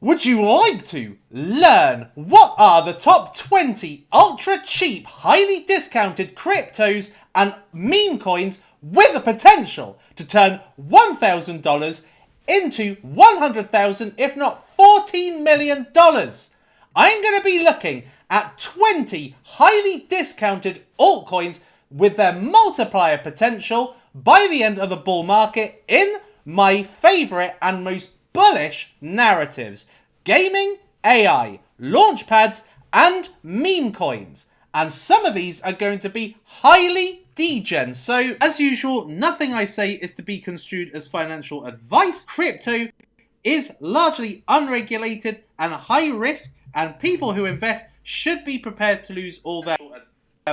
Would you like to learn what are the top 20 ultra cheap, highly discounted cryptos and meme coins with the potential to turn $1,000 into $100,000, if not $14 million? I'm going to be looking at 20 highly discounted altcoins with their multiplier potential by the end of the bull market in my favourite and most bullish narratives: gaming, AI, Launchpads, and meme coins. And some of these are going to be highly degen. So, as usual, nothing I say is to be construed as financial advice. Crypto is largely unregulated and high risk, and people who invest should be prepared to lose all their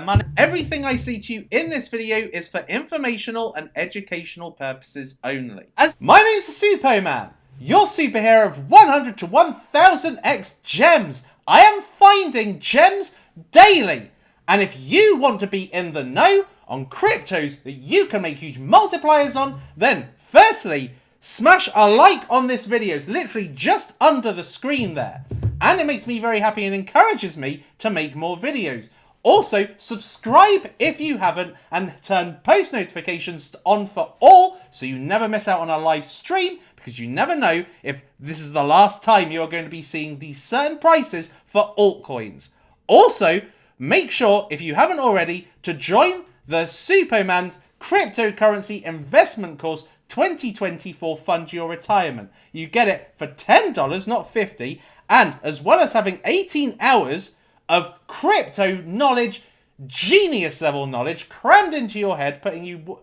money. Everything I say to you in this video is for informational and educational purposes only. My name's the Suppoman, your superhero of 100 to 1000x gems. I am finding gems daily. And if you want to be in the know on cryptos that you can make huge multipliers on, then firstly, smash a like on this video. It's literally just under the screen there. And it makes me very happy and encourages me to make more videos. Also, subscribe if you haven't and turn post notifications on for all so you never miss out on a live stream, because you never know if this is the last time you are going to be seeing these certain prices for altcoins. Also, make sure, if you haven't already, to join the Suppoman's Cryptocurrency Investment Course 2024 Fund Your Retirement. You get it for $10, not $50, and as well as having 18 hours of crypto knowledge, genius level knowledge crammed into your head, putting you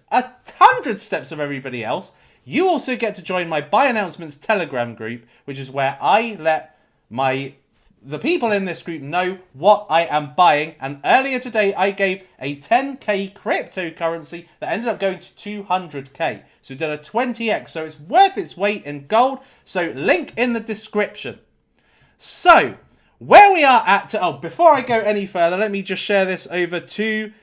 100 steps of everybody else. You also get to join my Buy Announcements Telegram group, which is where I let the people in this group know what I am buying. And earlier today, I gave a 10k cryptocurrency that ended up going to 200k. So did a 20x. So it's worth its weight in gold. So link in the description. So where we are at, before I go any further, let me just share this over to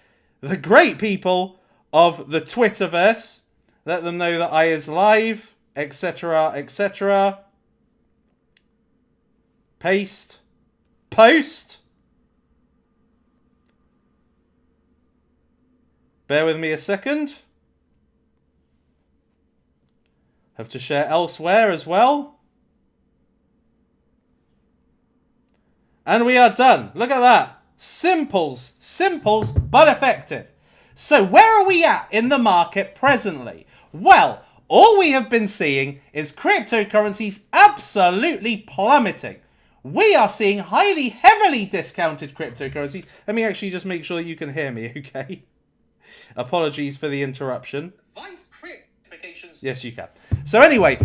the great people of the Twitterverse. Let them know that I is live, etc., etc. Paste. Post. Bear with me a second. Have to share elsewhere as well. And we are done. Look at that. Simples, but effective. So where are we at in the market presently? Well, all we have been seeing is cryptocurrencies absolutely plummeting. We are seeing heavily discounted cryptocurrencies. Let me actually just make sure that you can hear me, okay? Apologies for the interruption. Yes, you can. So anyway,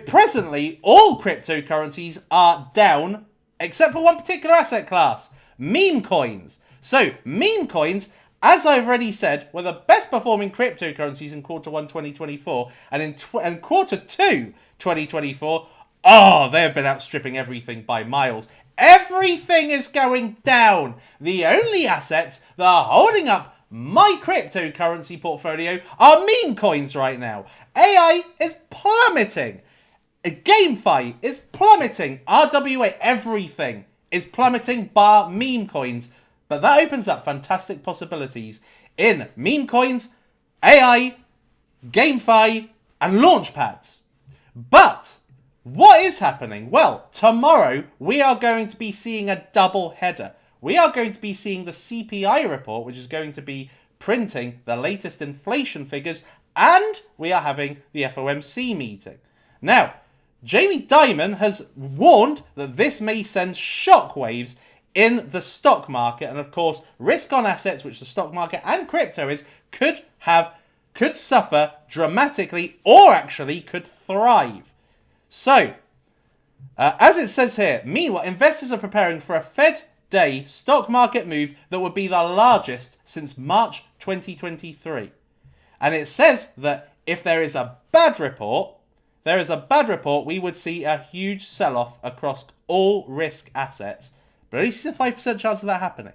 presently all cryptocurrencies are down, except for one particular asset class, meme coins. So meme coins, as I've already said, were the best performing cryptocurrencies in Q1 2024, and in Q2 2024, they have been outstripping everything by miles. Everything is going down. The only assets that are holding up my cryptocurrency portfolio are meme coins right now. AI is plummeting. GameFi is plummeting. RWA, everything is plummeting bar meme coins. But that opens up fantastic possibilities in meme coins, AI, GameFi, and Launchpads. But what is happening? Well, tomorrow we are going to be seeing a double header. We are going to be seeing the CPI report, which is going to be printing the latest inflation figures, and we are having the FOMC meeting. Now, Jamie Dimon has warned that this may send shockwaves in the stock market, and of course, risk on assets, which the stock market and crypto is, could suffer dramatically, or actually could thrive. So, as it says here, meanwhile, investors are preparing for a Fed day stock market move that would be the largest since March 2023. And it says that if there is a bad report, we would see a huge sell-off across all risk assets. But only see a 5% chance of that happening.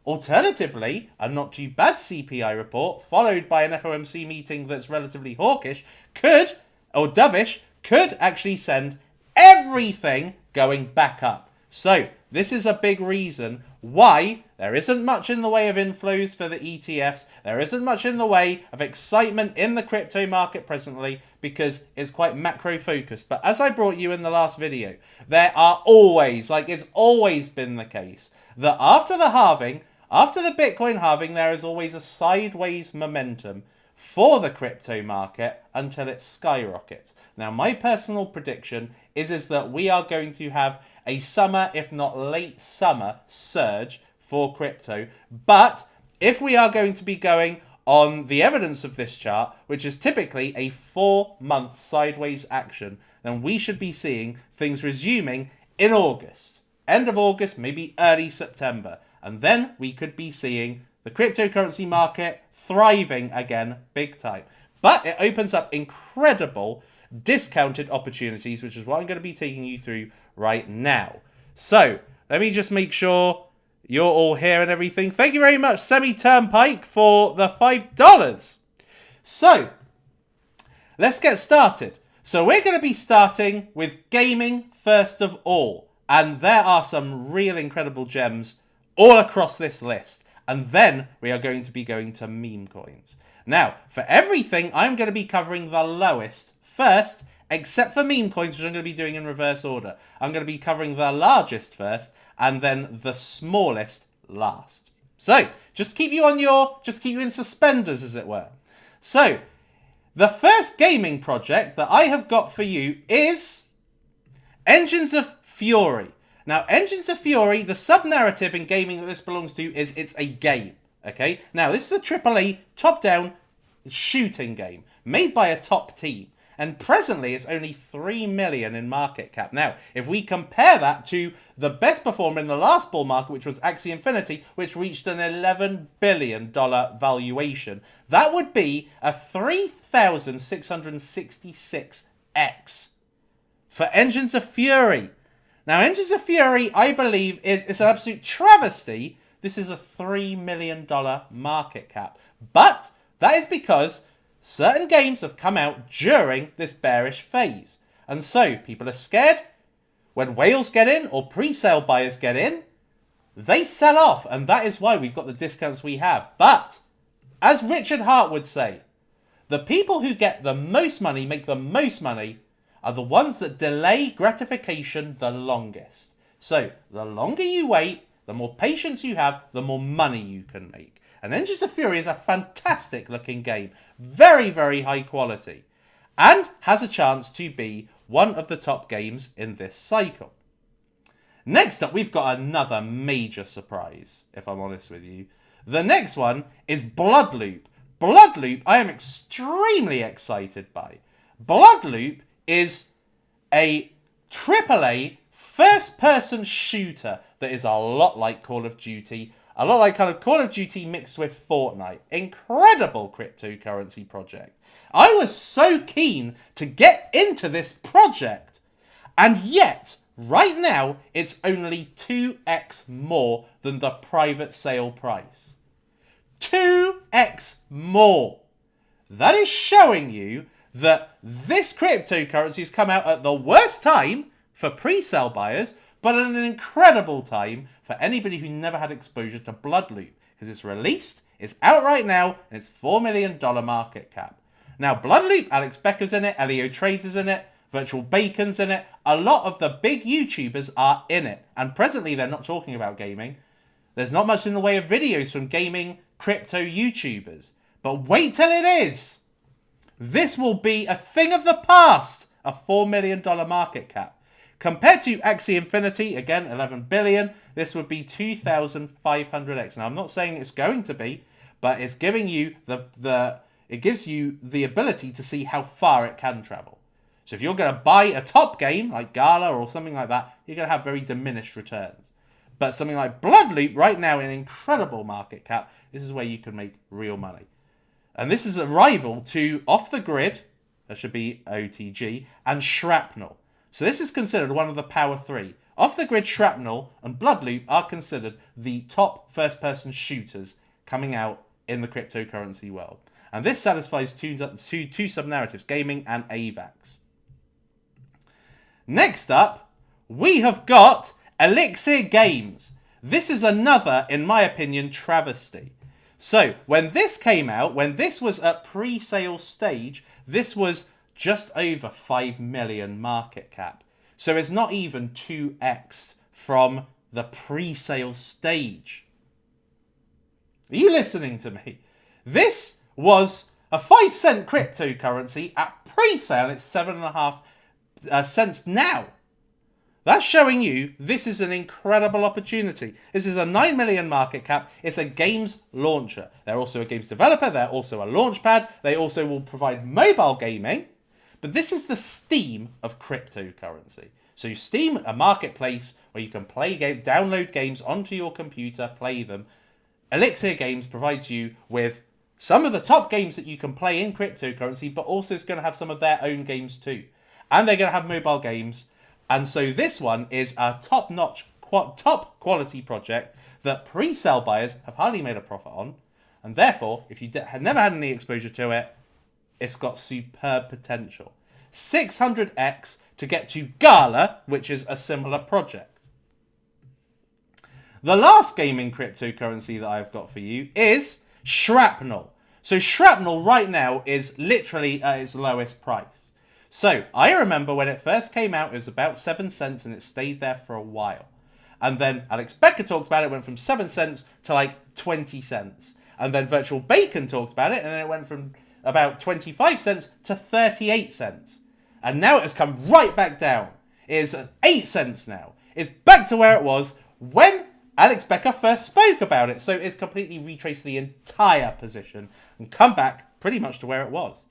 Alternatively, a not too bad CPI report, followed by an FOMC meeting that's relatively hawkish, dovish, could actually send everything going back up. So this is a big reason why there isn't much in the way of inflows for the ETFs. There isn't much in the way of excitement in the crypto market presently, because it's quite macro focused. But as I brought you in the last video, there are always, like it's always been the case, that after the halving, after the Bitcoin halving, there is always a sideways momentum for the crypto market until it skyrockets. Now, my personal prediction is that we are going to have a summer, if not late summer, surge for crypto. But if we are going to be going on the evidence of this chart, which is typically a 4-month sideways action, then we should be seeing things resuming in August. End of August, maybe early September. And then we could be seeing the cryptocurrency market thriving again big time. But it opens up incredible discounted opportunities, which is what I'm going to be taking you through right now. So let me just make sure you're all here and everything. Thank you very much, Semi Turnpike, for the $5. So let's get started. So we're going to be starting with gaming first of all. And there are some real incredible gems all across this list. And then we are going to be going to meme coins. Now, for everything, I'm going to be covering the lowest first, except for meme coins, which I'm going to be doing in reverse order. I'm going to be covering the largest first, and then the smallest last. So, just keep you in suspenders, as it were. So, the first gaming project that I have got for you is Engines of Fury. Now, Engines of Fury, the sub-narrative in gaming that this belongs to is it's a game, okay? Now, this is a AAA top-down shooting game made by a top team. And presently, it's only 3 million in market cap. Now, if we compare that to the best performer in the last bull market, which was Axie Infinity, which reached an $11 billion valuation, that would be a 3,666x for Engines of Fury. Now, Engines of Fury, I believe, is an absolute travesty. This is a $3 million market cap. But that is because certain games have come out during this bearish phase. And so, people are scared. When whales get in, or pre-sale buyers get in, they sell off. And that is why we've got the discounts we have. But, as Richard Hart would say, the people who get the most money, make the most money, are the ones that delay gratification the longest. So, the longer you wait, the more patience you have, the more money you can make. And Engines of Fury is a fantastic looking game. Very, very high quality. And has a chance to be one of the top games in this cycle. Next up, we've got another major surprise, if I'm honest with you. The next one is Bloodloop. Bloodloop, I am extremely excited by. Bloodloop is a AAA first-person shooter that is a lot like Call of Duty. A lot like kind of Call of Duty mixed with Fortnite. Incredible cryptocurrency project. I was so keen to get into this project. And yet, right now, it's only 2x more than the private sale price. 2x more. That is showing you that this cryptocurrency has come out at the worst time for pre-sale buyers, but at an incredible time for anybody who never had exposure to Bloodloop, because it's released, it's out right now, and it's $4 million market cap. Now, Bloodloop, Alex Becker's in it, Elio Trades is in it, Virtual Bacon's in it, a lot of the big YouTubers are in it, and presently they're not talking about gaming. There's not much in the way of videos from gaming crypto YouTubers, but wait till it is. This will be a thing of the past, a $4 million market cap. Compared to Axie Infinity, again, 11 billion, this would be 2,500x. Now, I'm not saying it's going to be, but it's giving you it gives you the ability to see how far it can travel. So if you're going to buy a top game, like Gala or something like that, you're going to have very diminished returns. But something like Bloodloop, right now, in an incredible market cap, this is where you can make real money. And this is a rival to Off the Grid, that should be OTG, and Shrapnel. So this is considered one of the Power 3. Off the Grid, Shrapnel, and Bloodloop are considered the top first-person shooters coming out in the cryptocurrency world. And this satisfies two sub-narratives, gaming and AVAX. Next up, we have got Elixir Games. This is another, in my opinion, travesty. So, when this came out, when this was at pre-sale stage, this was just over 5 million market cap. So it's not even 2x from the pre-sale stage. Are you listening to me? This was a 5-cent cryptocurrency at pre-sale. It's 7.5 cents now. That's showing you this is an incredible opportunity. This is a 9 million market cap. It's a games launcher. They're also a games developer. They're also a launchpad. They also will provide mobile gaming. But this is the Steam of cryptocurrency. So Steam, a marketplace where you can download games onto your computer, play them. Elixir Games provides you with some of the top games that you can play in cryptocurrency, but also it's going to have some of their own games too. And they're going to have mobile games. And so this one is a top-notch, top quality project that pre-sale buyers have hardly made a profit on. And therefore, if you have never had any exposure to it, it's got superb potential. 600x to get to Gala, which is a similar project. The last gaming cryptocurrency that I've got for you is Shrapnel. So Shrapnel right now is literally at its lowest price. So I remember when it first came out, it was about 7 cents and it stayed there for a while. And then Alex Becker talked about it, went from 7 cents to like 20 cents. And then Virtual Bacon talked about it, and then it went from about 25 cents to 38 cents. And now it has come right back down. It is at 8 cents now. It's back to where it was when Alex Becker first spoke about it. So it's completely retraced the entire position and come back pretty much to where it was.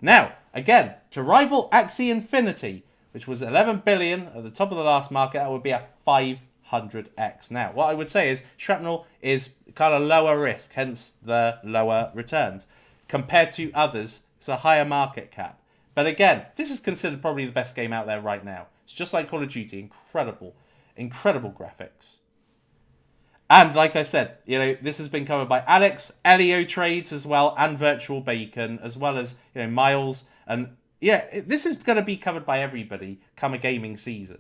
Now, again, to rival Axie Infinity, which was 11 billion at the top of the last market, that would be a 500x. Now, what I would say is Shrapnel is kind of lower risk, hence the lower returns. Compared to others, it's a higher market cap. But again, this is considered probably the best game out there right now. It's just like Call of Duty, incredible graphics. And like I said, this has been covered by Alex, Elio Trades as well, and Virtual Bacon, as well as, Miles. And yeah, this is going to be covered by everybody come a gaming season.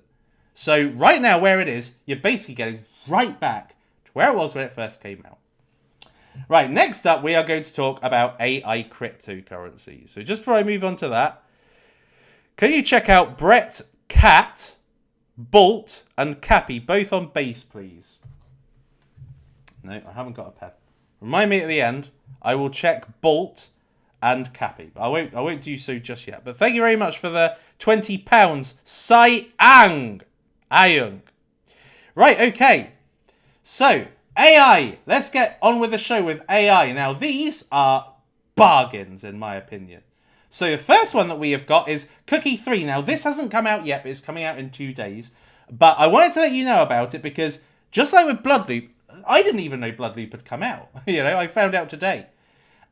So right now, where it is, you're basically getting right back to where it was when it first came out. Right, next up, we are going to talk about AI cryptocurrencies. So just before I move on to that, can you check out Brett, Cat, Bolt, and Cappy, both on base, please? No, I haven't got a pen. Remind me at the end. I will check Bolt and Cappy. I won't do so just yet. But thank you very much for the £20. Sai-ang. Ayung. Right, okay. So, AI. Let's get on with the show with AI. Now, these are bargains, in my opinion. So, the first one that we have got is Cookie 3. Now, this hasn't come out yet, but it's coming out in 2 days. But I wanted to let you know about it because, just like with Bloodloop, I didn't even know Bloodloop had come out. I found out today.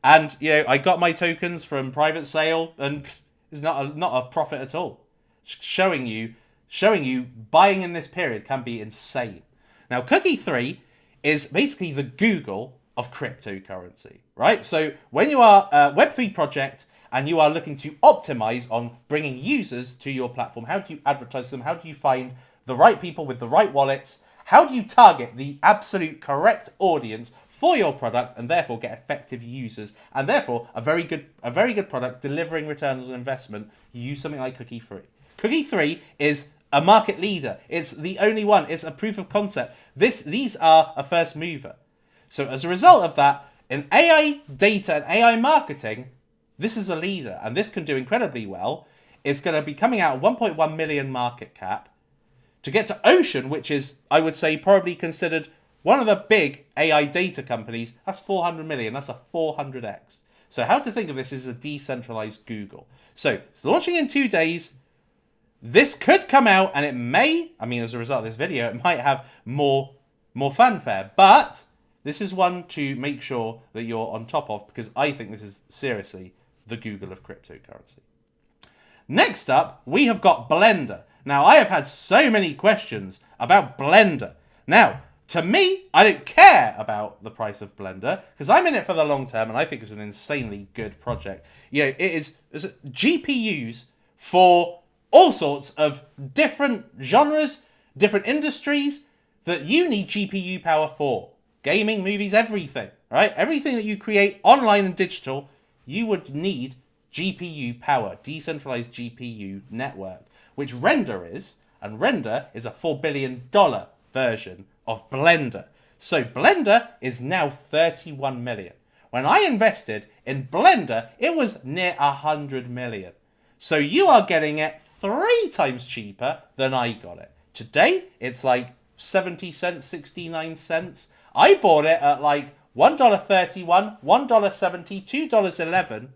And, I got my tokens from private sale, and it's not a profit at all. Showing you buying in this period can be insane. Now, Cookie 3 is basically the Google of cryptocurrency, right? So when you are a Web3 project and you are looking to optimize on bringing users to your platform, how do you advertise them? How do you find the right people with the right wallets? How do you target the absolute correct audience for your product and therefore get effective users and therefore a very good product delivering returns on investment? You use something like Cookie 3. Cookie 3 is a market leader. It's the only one. It's a proof of concept. These are a first mover. So as a result of that, in AI data and AI marketing, this is a leader and this can do incredibly well. It's going to be coming out at 1.1 million market cap. To get to Ocean, which is, I would say, probably considered one of the big AI data companies, that's 400 million. That's a 400x. So how to think of this is a decentralized Google. So it's launching in 2 days. This could come out and it may, as a result of this video, it might have more fanfare. But this is one to make sure that you're on top of because I think this is seriously the Google of cryptocurrency. Next up, we have got Blender. Now, I have had so many questions about Blender. Now, to me, I don't care about the price of Blender because I'm in it for the long term and I think it's an insanely good project. It is GPUs for all sorts of different genres, different industries that you need GPU power for. Gaming, movies, everything, right? Everything that you create online and digital, you would need GPU power, decentralized GPU network, which Render is, and Render is a $4 billion version of Blender. So Blender is now 31 million. When I invested in Blender, it was near 100 million. So you are getting it 3 times cheaper than I got it. Today, it's like 70 cents, 69 cents. I bought it at like $1.31, $1.70, $2.11.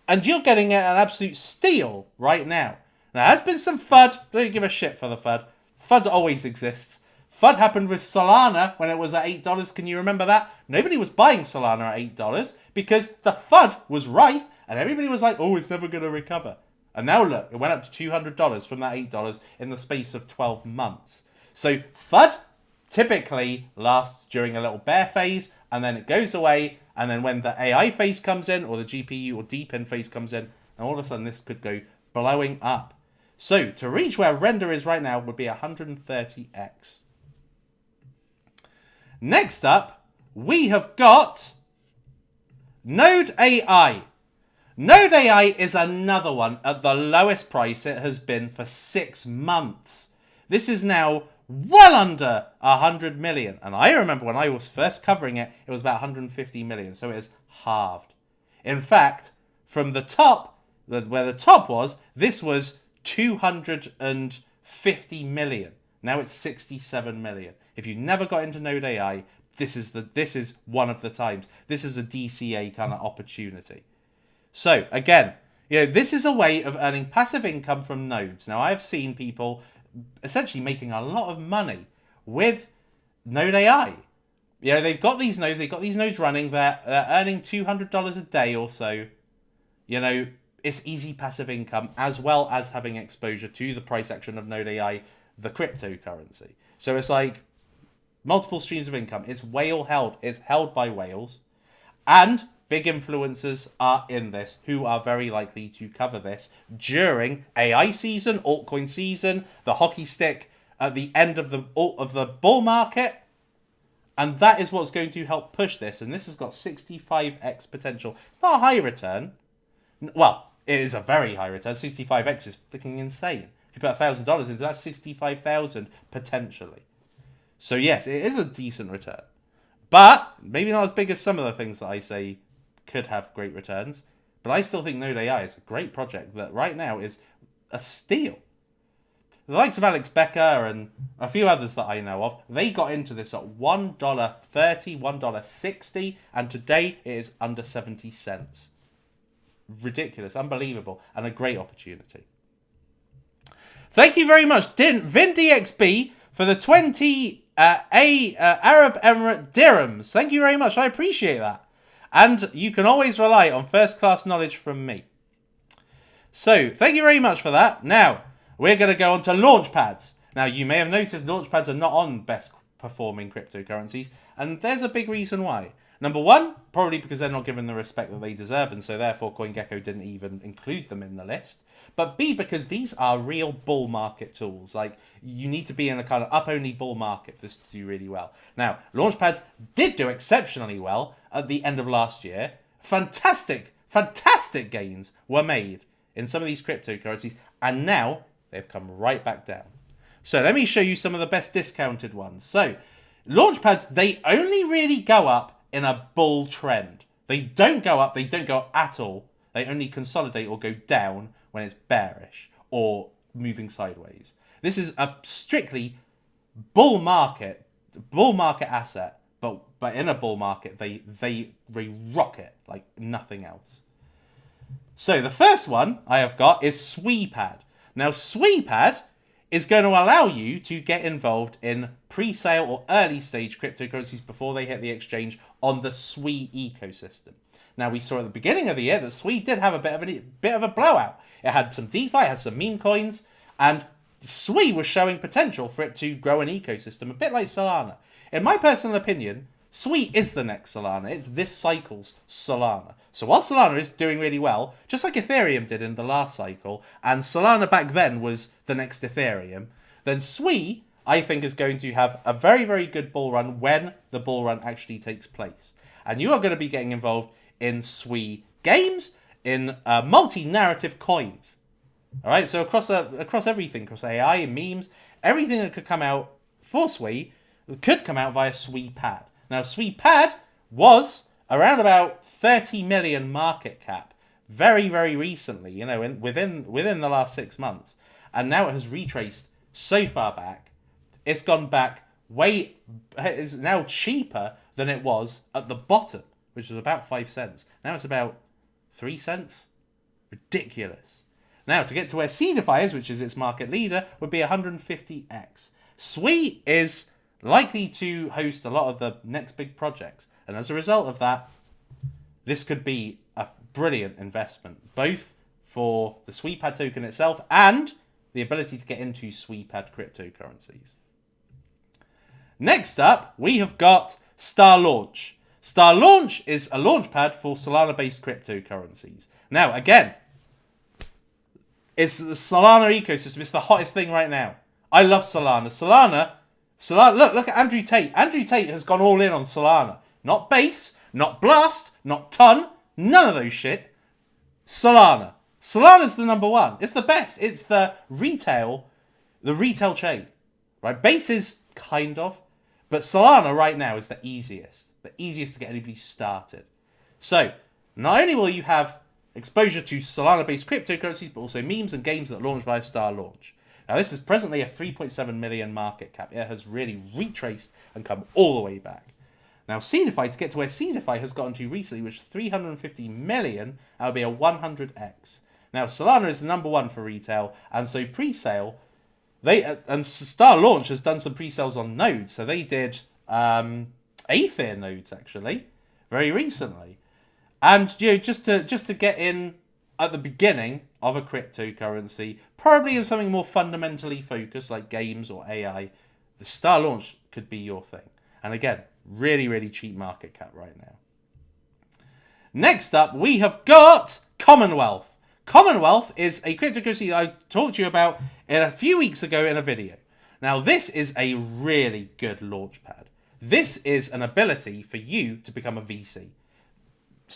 And you're getting it an absolute steal right now. Now, there's been some FUD. Don't give a shit for the FUD. FUD always exists. FUD happened with Solana when it was at $8. Can you remember that? Nobody was buying Solana at $8 because the FUD was rife and everybody was like, oh, it's never going to recover. And now look, it went up to $200 from that $8 in the space of 12 months. So FUD typically lasts during a little bear phase and then it goes away. And then when the AI phase comes in or the GPU or DeepIn phase comes in, and all of a sudden this could go blowing up. So to reach where Render is right now would be 130x. Next up, we have got Node AI. Node AI is another one at the lowest price it has been for 6 months. This is now well under 100 million. And I remember when I was first covering it, it was about 150 million. So it is halved. In fact, from the top, where the top was, this was 250 million. Now it's 67 million. If you never got into Node AI, this is one of the times. This is a DCA kind of opportunity. So again, this is a way of earning passive income from nodes. Now I've seen people essentially making a lot of money with Node AI. They've got these nodes running. They're earning $200 a day or so. It's easy passive income as well as having exposure to the price action of Node AI, the cryptocurrency. So it's like multiple streams of income. It's whale held. It's held by whales. And big influencers are in this who are very likely to cover this during AI season, altcoin season, the hockey stick at the end of the bull market. And that is what's going to help push this. And this has got 65x potential. It's not a high return. Well, it is a very high return. 65x is freaking insane. If you put $1,000 into that, 65,000 potentially. So yes, it is a decent return. But maybe not as big as some of the things that I say could have great returns. But I still think Node AI is a great project that right now is a steal. The likes of Alex Becker and a few others that I know of, they got into this at $1.30, $1.60, and today it is under 70 cents. Ridiculous, unbelievable, and a great opportunity. Thank you very much, VinDXB, for the 20 Arab Emirate dirhams. Thank you very much, I appreciate that. And you can always rely on first-class knowledge from me. So, thank you very much for that. Now, we're going to go on to Launchpads. Now, you may have noticed Launchpads are not on best performing cryptocurrencies, and there's a big reason why. Number one, probably because they're not given the respect that they deserve, and so therefore CoinGecko didn't even include them in the list. But B, because these are real bull market tools. Like, you need to be in a kind of up-only bull market for this to do really well. Now, Launchpads did do exceptionally well at the end of last year. Fantastic gains were made in some of these cryptocurrencies, and now they've come right back down. So let me show you some of the best discounted ones. So, Launchpads, they only really go up in a bull trend. They don't go up, they don't go at all. They only consolidate or go down when it's bearish or moving sideways. This is a strictly bull market asset, but in a bull market, they rocket like nothing else. So the first one I have got is Suppo. Now Suppo is going to allow you to get involved in pre-sale or early stage cryptocurrencies before they hit the exchange on the Suppo ecosystem. Now we saw at the beginning of the year that Suppo did have a bit of a blowout. It had some DeFi, it had some meme coins, and Suppo was showing potential for it to grow an ecosystem, a bit like Solana. In my personal opinion, Sui is the next Solana. It's this cycle's Solana. So while Solana is doing really well, just like Ethereum did in the last cycle, and Solana back then was the next Ethereum, then Sui, I think, is going to have a very, very good bull run when the bull run actually takes place. And you are going to be getting involved in Sui games, in multi-narrative coins. All right, so across everything, across AI, memes, everything that could come out for Sui could come out via Suppoman. Now, Suppoman was around about 30 million market cap very, very recently, you know, within the last 6 months. And now it has retraced so far back. It's gone back it is now cheaper than it was at the bottom, which was about 5 cents. Now it's about 3 cents. Ridiculous. Now, to get to where Seedify is, which is its market leader, would be 150x. Sui is likely to host a lot of the next big projects. And as a result of that, this could be a brilliant investment, both for the Suppoman token itself and the ability to get into Suppoman cryptocurrencies. Next up, we have got Star Launch. Star Launch is a launchpad for Solana-based cryptocurrencies. Now, again, it's the Solana ecosystem. It's the hottest thing right now. I love Solana. Solana, look at Andrew Tate. Andrew Tate has gone all in on Solana. Not Base, not Blast, not Ton, none of those shit. Solana. Solana's the number one. It's the best. It's the retail chain. Right? Base is kind of, but Solana right now is the easiest to get anybody started. So, not only will you have exposure to Solana-based cryptocurrencies, but also memes and games that launch via Star Launch. Now, this is presently a 3.7 million market cap. It has really retraced and come all the way back. Now, Seedify, to get to where Seedify has gotten to recently, which is 350 million, that would be a 100x. Now, Solana is the number one for retail, and so pre-sale, and Star Launch has done some pre-sales on nodes, so they did Aether nodes, actually, very recently. And, you know, just to get in at the beginning of a cryptocurrency, probably in something more fundamentally focused like games or AI, the Star Launch could be your thing. And again, really, really cheap market cap right now. Next up, we have got Commonwealth. Commonwealth is a cryptocurrency I talked to you about a few weeks ago in a video. Now, this is a really good launchpad. This is an ability for you to become a VC.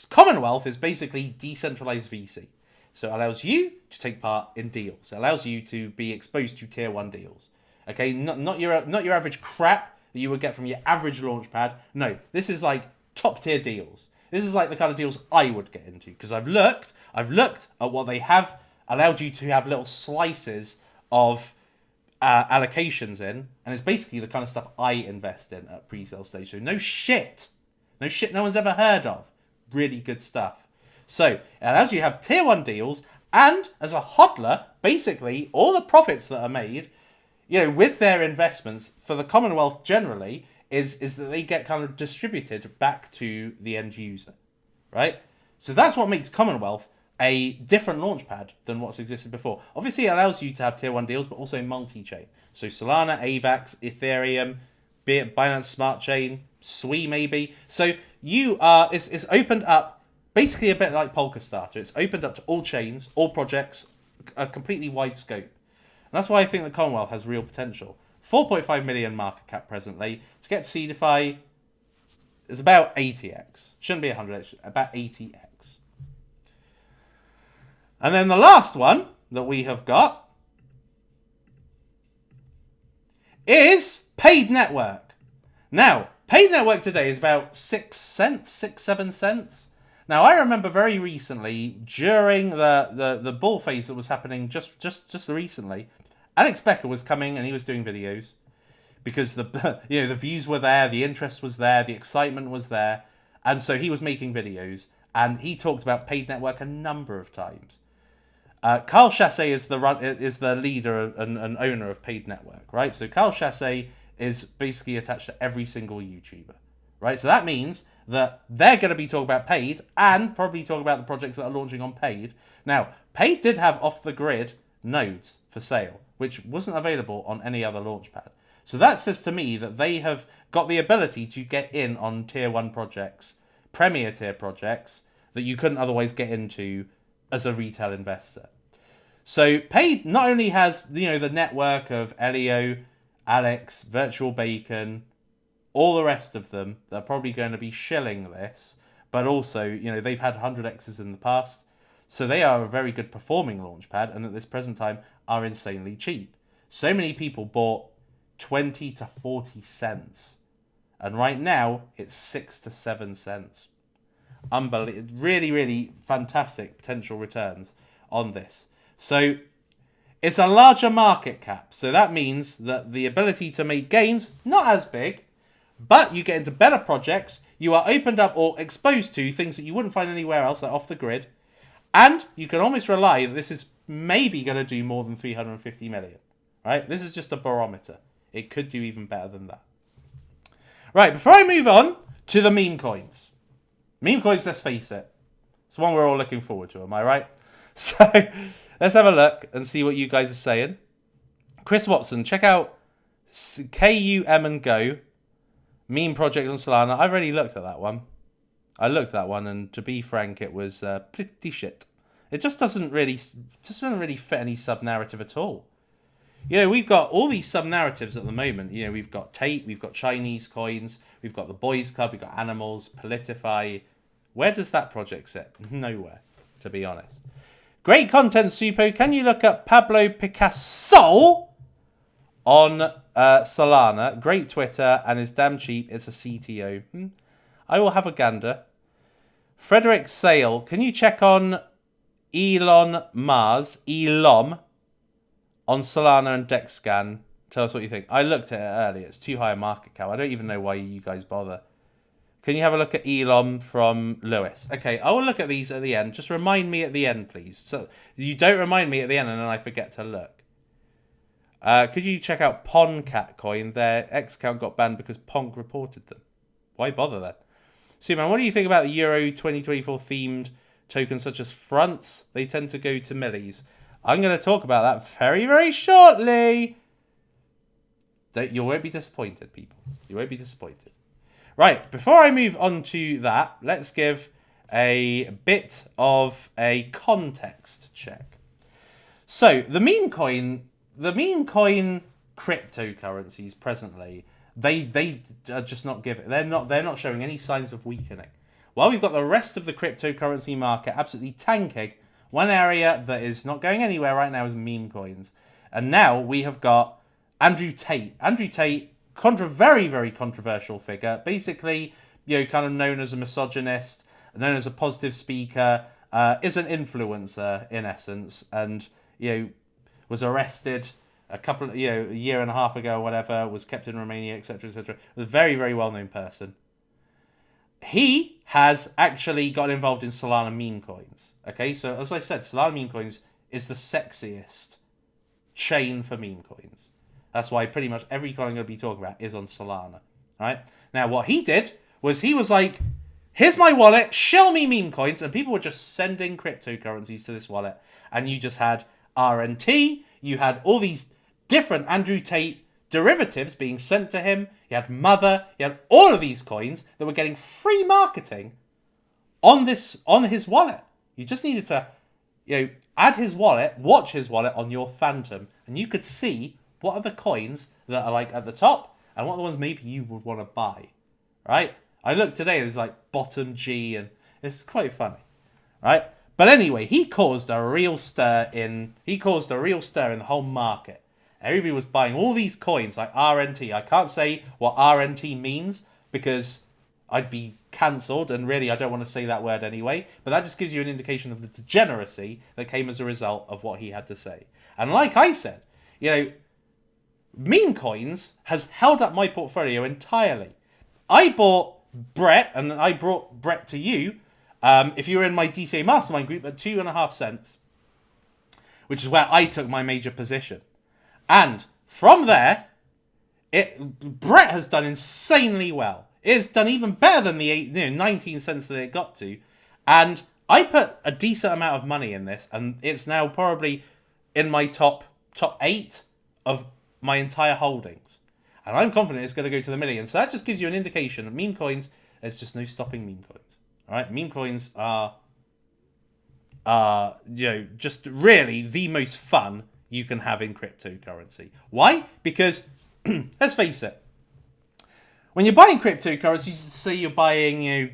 Commonwealth is basically decentralized VC. So it allows you to take part in deals. It allows you to be exposed to tier 1 deals. Okay, not your average crap that you would get from your average launchpad. No, this is like top tier deals. This is like the kind of deals I would get into, because I've looked at what they have allowed you to have little slices of allocations in, and it's basically the kind of stuff I invest in at pre-sale stage. So no shit no one's ever heard of. Really good stuff. So it allows you to have tier 1 deals, and as a hodler, basically all the profits that are made, you know, with their investments for the Commonwealth generally is that they get kind of distributed back to the end user, right? So that's what makes Commonwealth a different launchpad than what's existed before. Obviously, it allows you to have tier 1 deals, but also multi-chain. So Solana, AVAX, Ethereum, be it Binance Smart Chain, Sui maybe. So it's opened up basically a bit like Polkastarter. It's opened up to all chains, all projects, a completely wide scope. And that's why I think the Commonwealth has real potential. 4.5 million market cap presently. To get to Seedify is about 80x. Shouldn't be 100x, about 80x. And then the last one that we have got is Paid Network. Now, Paid Network today is about 6 cents, 7 cents. Now, I remember very recently, during the bull phase that was happening just recently, Alex Becker was coming and he was doing videos because the views were there, the interest was there, the excitement was there, and so he was making videos and he talked about Paid Network a number of times. Carl Chassé is the leader and owner of Paid Network, right? So Carl Chassé is basically attached to every single YouTuber, right? So that means that they're going to be talking about Paid and probably talking about the projects that are launching on Paid. Now, Paid did have off-the-grid nodes for sale, which wasn't available on any other launchpad. So that says to me that they have got the ability to get in on tier 1 projects, premier tier projects, that you couldn't otherwise get into as a retail investor. So Paid not only has, the network of Elio, Alex, Virtual Bacon, all the rest of them that are probably going to be shilling this, but also, they've had 100x's in the past. So they are a very good performing launchpad, and at this present time are insanely cheap. So many people bought 20 to 40 cents. And right now, it's 6 to 7 cents. Unbelievable. Really, really fantastic potential returns on this. So it's a larger market cap. So that means that the ability to make gains, not as big, but you get into better projects. You are opened up or exposed to things that you wouldn't find anywhere else, like off the grid. And you can almost rely that this is maybe going to do more than 350 million. Right? This is just a barometer. It could do even better than that. Right, before I move on to the meme coins. Meme coins, let's face it. It's one we're all looking forward to, am I right? So, let's have a look and see what you guys are saying. Chris Watson, check out KUM and Go. Meme project on Solana. I've already looked at that one. I looked at that one, and to be frank, it was pretty shit. It just doesn't really fit any sub-narrative at all. We've got all these sub-narratives at the moment. We've got Tate, we've got Chinese coins, we've got the Boys Club, we've got Animals, Politify. Where does that project sit? Nowhere, to be honest. Great content, Suppo. Can you look up Pablo Picasso on Solana? Great Twitter, and is damn cheap. It's a CTO. I will have a gander. Frederick Sale, can you check on Elon, on Solana and DexScan? Tell us what you think. I looked at it earlier. It's too high a market cap. I don't even know why you guys bother. Can you have a look at Elon from Lewis? Okay, I will look at these at the end. Just remind me at the end, please. So you don't remind me at the end and then I forget to look. Could you check out Poncat coin? Their X account got banned because Ponk reported them. Why bother then? Superman, what do you think about the Euro 2024 themed tokens such as fronts? They tend to go to millies. I'm going to talk about that very, very shortly. You won't be disappointed, people. You won't be disappointed. Right, before I move on to that, let's give a bit of a context check. So, the meme coin cryptocurrencies presently, they are just not giving. They're not showing any signs of weakening. While we've got the rest of the cryptocurrency market absolutely tanking, one area that is not going anywhere right now is meme coins. And now we have got Andrew Tate. Andrew Tate, very, very controversial figure. Basically, kind of known as a misogynist, known as a positive speaker, is an influencer in essence, and was arrested a year and a half ago or whatever, was kept in Romania, etc., etc. A very, very well-known person. He has actually got involved in Solana meme coins. Okay, so as I said, Solana meme coins is the sexiest chain for meme coins. That's why pretty much every coin I'm going to be talking about is on Solana. Right? Now, what he did was he was like, here's my wallet, show me meme coins, and people were just sending cryptocurrencies to this wallet. And you just had RNT, you had all these different Andrew Tate derivatives being sent to him. You had Mother, you had all of these coins that were getting free marketing on his wallet. You just needed to, add his wallet, watch his wallet on your Phantom, and you could see what are the coins that are like at the top and what are the ones maybe you would want to buy, right? I looked today, there's like Bottom G, and it's quite funny, right? But anyway, he caused a real stir in the whole market. Everybody was buying all these coins like RNT. I can't say what RNT means because I'd be cancelled, and really I don't want to say that word anyway. But that just gives you an indication of the degeneracy that came as a result of what he had to say. And like I said, meme coins has held up my portfolio entirely. I bought Brett, and I brought Brett to you, if you were in my DCA Mastermind group, at 2.5 cents, which is where I took my major position. And from there, Brett has done insanely well. It's done even better than the 19 cents that it got to. And I put a decent amount of money in this, and it's now probably in my top 8 of my entire holdings. And I'm confident it's going to go to the millions. So that just gives you an indication of meme coins. There's just no stopping meme coins. All right, meme coins are, just really the most fun you can have in cryptocurrency. Why? Because let's face it, when you're buying cryptocurrencies, say you're buying,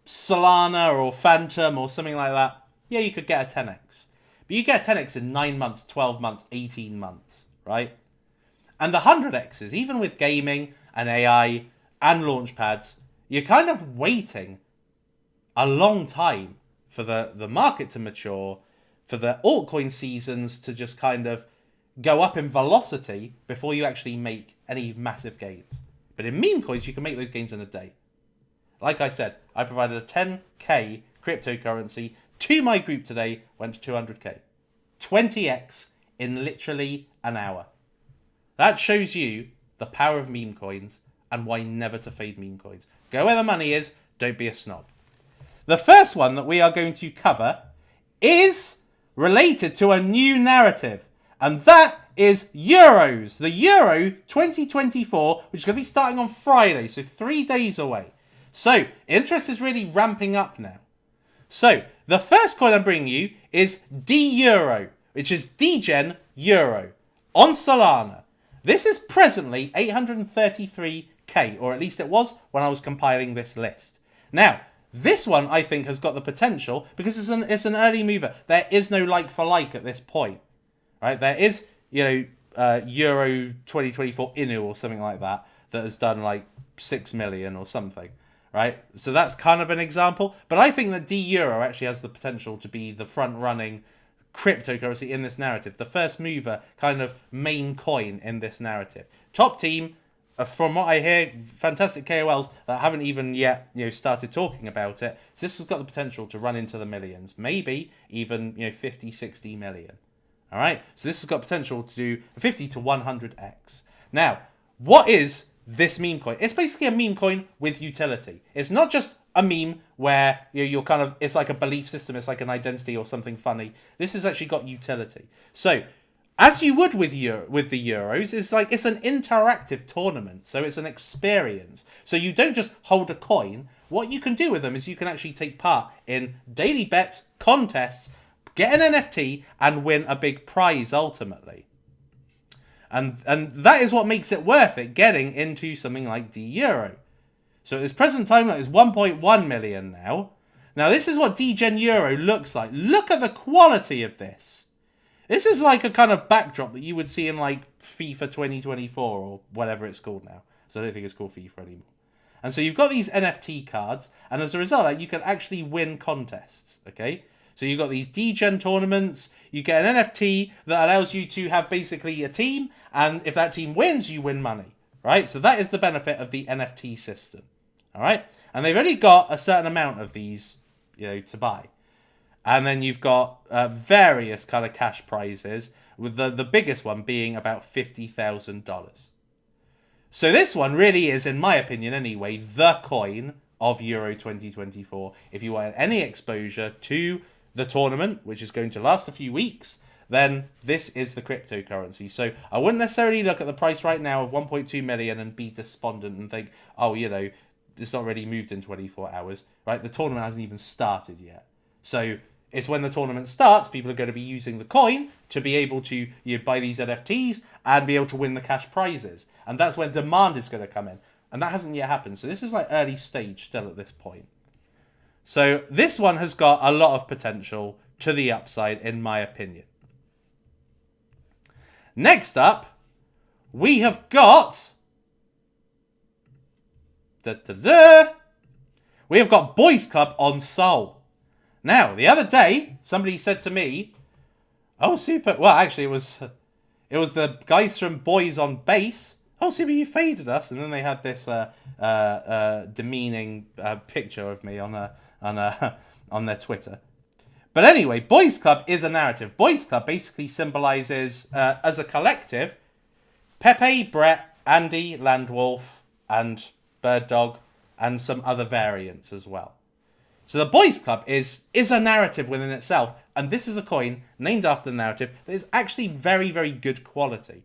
Solana or Phantom or something like that, yeah, you could get a 10x. But you get a 10x in 9 months, 12 months, 18 months, right? And the 100x's, even with gaming and AI and Launchpads, you're kind of waiting a long time for the market to mature, for the altcoin seasons to just kind of go up in velocity before you actually make any massive gains. But in meme coins, you can make those gains in a day. Like I said, I provided a 10k cryptocurrency to my group today, went to 200k. 20x in literally an hour. That shows you the power of meme coins and why never to fade meme coins. Go where the money is, don't be a snob. The first one that we are going to cover is related to a new narrative, and that is Euros. The Euro 2024, which is going to be starting on Friday, so 3 days away. So, interest is really ramping up now. So, the first coin I'm bringing you is D-Euro, which is Degen Euro, on Solana. This is presently 833k, or at least it was when I was compiling this list. Now, this one I think has got the potential, because it's an early mover. There is no like for like at this point. Right? There is, Euro 2024 Inu or something like that has done like 6 million or something. Right? So that's kind of an example. But I think that D-Euro actually has the potential to be the front-running cryptocurrency in this narrative. The first mover kind of main coin in this narrative. Top team, from what I hear, fantastic KOLs that haven't even yet started talking about it. So this has got the potential to run into the millions. Maybe even 50, 60 million. All right? So this has got potential to do 50 to 100x. Now, what is this meme coin? It's basically a meme coin with utility. It's not just a meme where you're kind of, it's like a belief system, it's like an identity or something funny. This has actually got utility. So, as you would with the Euros, it's an interactive tournament. So it's an experience. So you don't just hold a coin. What you can do with them is you can actually take part in daily bets, contests, get an NFT, and win a big prize ultimately. And that is what makes it worth it, getting into something like D-Euro. So at this present time, that is 1.1 million now. Now, this is what Degen Euro looks like. Look at the quality of this. This is like a kind of backdrop that you would see in like FIFA 2024 or whatever it's called now. So I don't think it's called FIFA anymore. And so you've got these NFT cards, and as a result of that, you can actually win contests, okay? So you've got these Degen tournaments, you get an NFT that allows you to have basically a team, and if that team wins, you win money, right? So that is the benefit of the NFT system, all right? And they've only got a certain amount of these, to buy. And then you've got various kind of cash prizes, with the biggest one being about $50,000. So this one really is, in my opinion anyway, the coin of Euro 2024. If you want any exposure to the tournament, which is going to last a few weeks, then this is the cryptocurrency. So I wouldn't necessarily look at the price right now of 1.2 million and be despondent and think, oh, it's not really moved in 24 hours, right? The tournament hasn't even started yet. So it's when the tournament starts, people are going to be using the coin to be able to buy these NFTs and be able to win the cash prizes. And that's when demand is going to come in. And that hasn't yet happened. So this is like early stage still at this point. So this one has got a lot of potential to the upside, in my opinion. Next up, we have got... We have got Boys Club on Sol. Now, the other day, somebody said to me, oh, super... Well, actually, it was the guys from Boys on Base. Oh, Super, you faded us. And then they had this demeaning picture of me on their Twitter. But anyway, Boys Club is a narrative. Boys Club basically symbolizes, as a collective, Pepe, Brett, Andy, Landwolf, and Bird Dog, and some other variants as well. So the Boys Club is a narrative within itself, and this is a coin named after the narrative that is actually very, very good quality.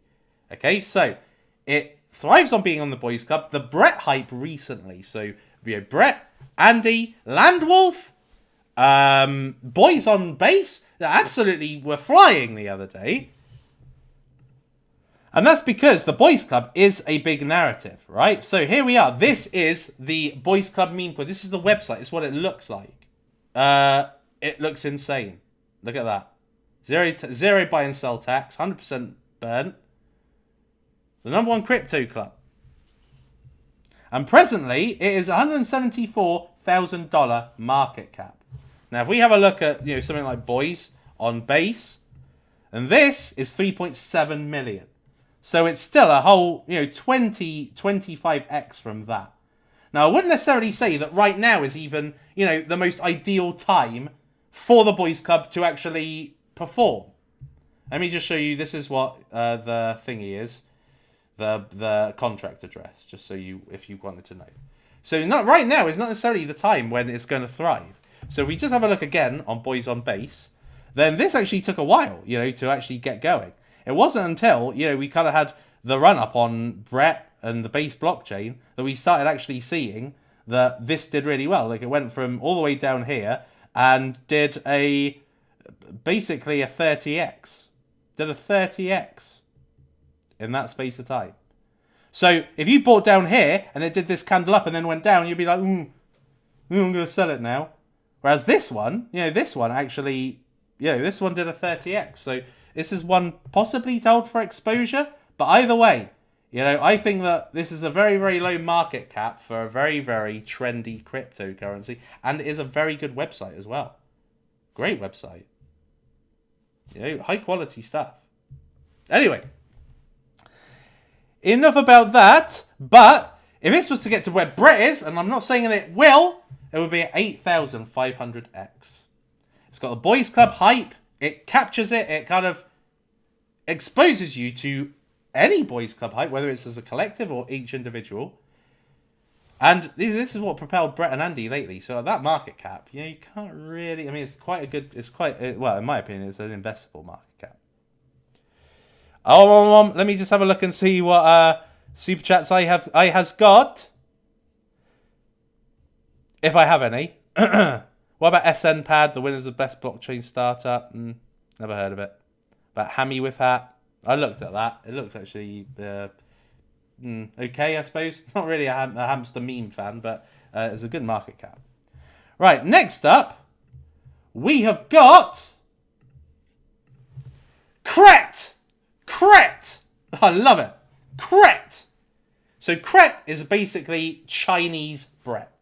Okay, so it thrives on being on the boys club. The Brett hype recently. So, Brett, Andy, Landwolf, boys on base that absolutely were flying the other day. And that's because the boys club is a big narrative, right? So here we are. This is the boys club meme coin. This is the website. It's what it looks like. It looks insane. Look at that. Zero buy and sell tax. 100% burnt. The #1 crypto club. And presently, it is $174,000 market cap. Now, if we have a look at something like boys on base, and this is 3.7 million. So it's still a whole 25x from that. Now, I wouldn't necessarily say that right now is even the most ideal time for the boys club to actually perform. Let me just show you. This is what the thingy is. The contract address, just so if you wanted to know. So right now is not necessarily the time when it's going to thrive. So if we just have a look again on boys on base, then this actually took a while, to actually get going. It wasn't until we kind of had the run up on Brett and the base blockchain that we started actually seeing that this did really well. Like, it went from all the way down here and did basically a 30x. Did a 30x in that space of time. So if you bought down here and it did this candle up and then went down, you'd be like, I'm going to sell it now. Whereas this one, this one actually, this one did a 30x. So this is one possibly to hold for exposure. But either way, I think that this is a very, very low market cap for a very, very trendy cryptocurrency. And it is a very good website as well. Great website. High quality stuff. Anyway. Enough about that. But if this was to get to where Brett is, and I'm not saying that it will, it would be at 8,500x. It's got the boys club hype. It captures it. It kind of exposes you to any boys club hype, whether it's as a collective or each individual. And this is what propelled Brett and Andy lately. So at that market cap, you can't really. It's quite a good. Well, in my opinion, it's an investable market cap. Let me just have a look and see what super chats I has got, if I have any. What about SN Pad, the winners of best blockchain startup? Never heard of it. About Hammy with Hat, I looked at that. It looks actually okay, I suppose. Not really a hamster meme fan, but it's a good market cap. Right, next up, we have got Cret. I love it. Cret. So Cret is basically Chinese Brett.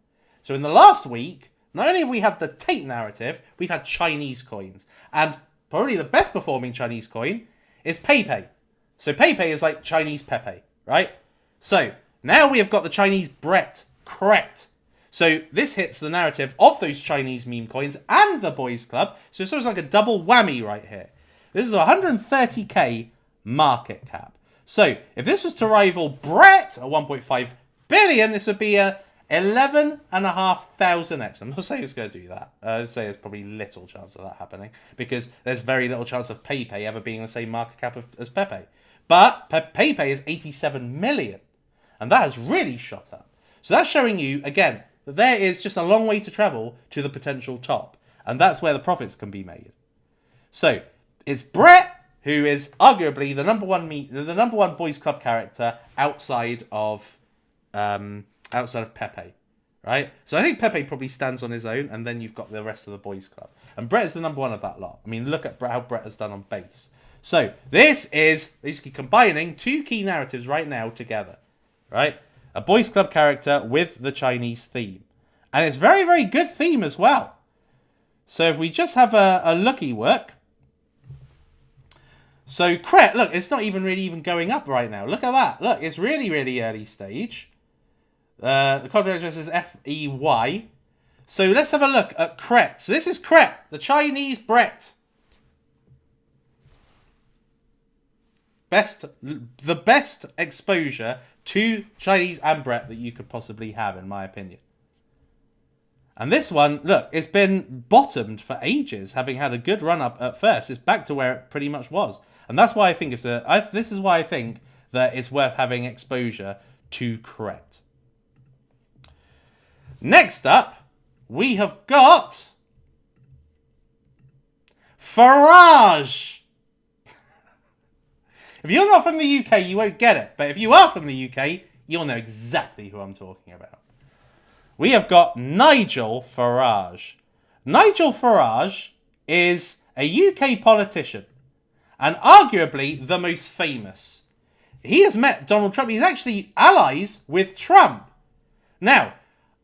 So in the last week, not only have we had the Tate narrative, we've had Chinese coins. And probably the best performing Chinese coin is Pepe. So Pepe is like Chinese Pepe, right? So now we have got the Chinese Brett, Cret. So this hits the narrative of those Chinese meme coins and the boys club. So it's sort of like a double whammy right here. This is 130k market cap. So if this was to rival Brett at 1.5 billion, this would be a 11,500x. I'm not saying it's going to do that. I'd say there's probably little chance of that happening because there's very little chance of Pepe ever being the same market cap as Pepe. But Pepe is 87 million, and that has really shot up. So that's showing you, again, that there is just a long way to travel to the potential top, and that's where the profits can be made. So it's Brett, who is arguably the number one boys club character outside of Pepe, right? So I think Pepe probably stands on his own, and then you've got the rest of the boys club. And Brett is the number one of that lot. Look at how Brett has done on base. So this is basically combining two key narratives right now together, right? A boys club character with the Chinese theme. And it's very, very good theme as well. So if we just have a looky work. So Cret, look, it's not even going up right now. Look at that. Look, it's really, really early stage. The contract address is FEY. So let's have a look at Cret. So this is Cret, the Chinese Brett. The best exposure to Chinese and Brett that you could possibly have, in my opinion. And this one, look, it's been bottomed for ages, having had a good run up at first. It's back to where it pretty much was. And that's why I think this is why I think that is worth having exposure to correct. Next up, we have got Farage. If you're not from the UK, you won't get it. But if you are from the UK, you'll know exactly who I'm talking about. We have got Nigel Farage. Nigel Farage is a UK politician and arguably the most famous. He has met Donald Trump. He's actually allies with Trump. Now,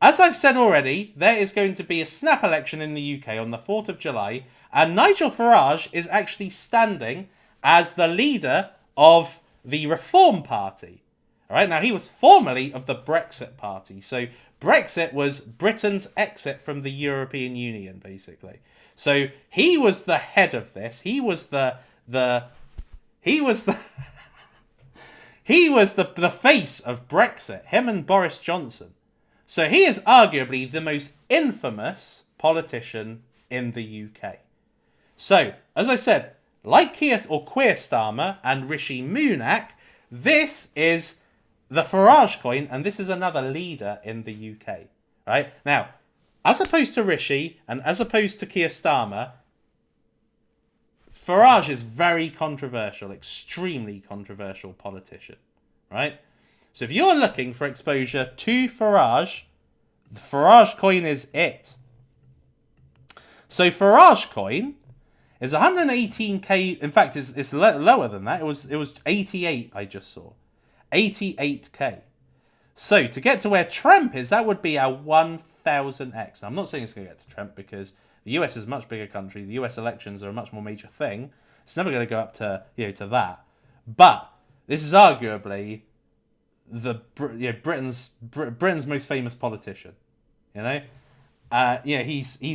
as I've said already, there is going to be a snap election in the UK on the 4th of July, and Nigel Farage is actually standing as the leader of the Reform Party. All right, now he was formerly of the Brexit Party. So Brexit was Britain's exit from the European Union, basically. So he was the head of this. He was the face of Brexit, him and Boris Johnson. So he is arguably the most infamous politician in the UK. So, as I said, like Keir Starmer and Rishi Sunak, this is the Farage coin, and this is another leader in the UK. Right? Now, as opposed to Rishi and as opposed to Keir Starmer, Farage is very controversial, extremely controversial politician. Right? So if you're looking for exposure to Farage, the Farage coin is it. So Farage coin is 118k. In fact, it's lower than that. It was 88. I just saw 88k. So to get to where Trump is, that would be a 1000x. Now, I'm not saying it's going to get to Trump because the US is a much bigger country. The US elections are a much more major thing. It's never going to go up to to that. But this is arguably Britain's most famous politician. He's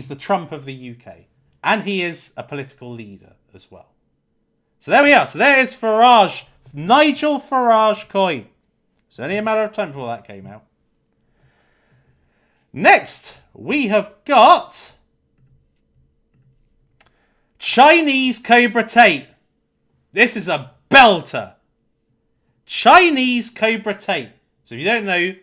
the Trump of the UK. And he is a political leader as well. So there we are. So there is Farage, Nigel Farage coin. It's only a matter of time before that came out. Next, we have got Chinese Cobra Tate. This is a belter. Chinese Cobra Tate. So if you don't know,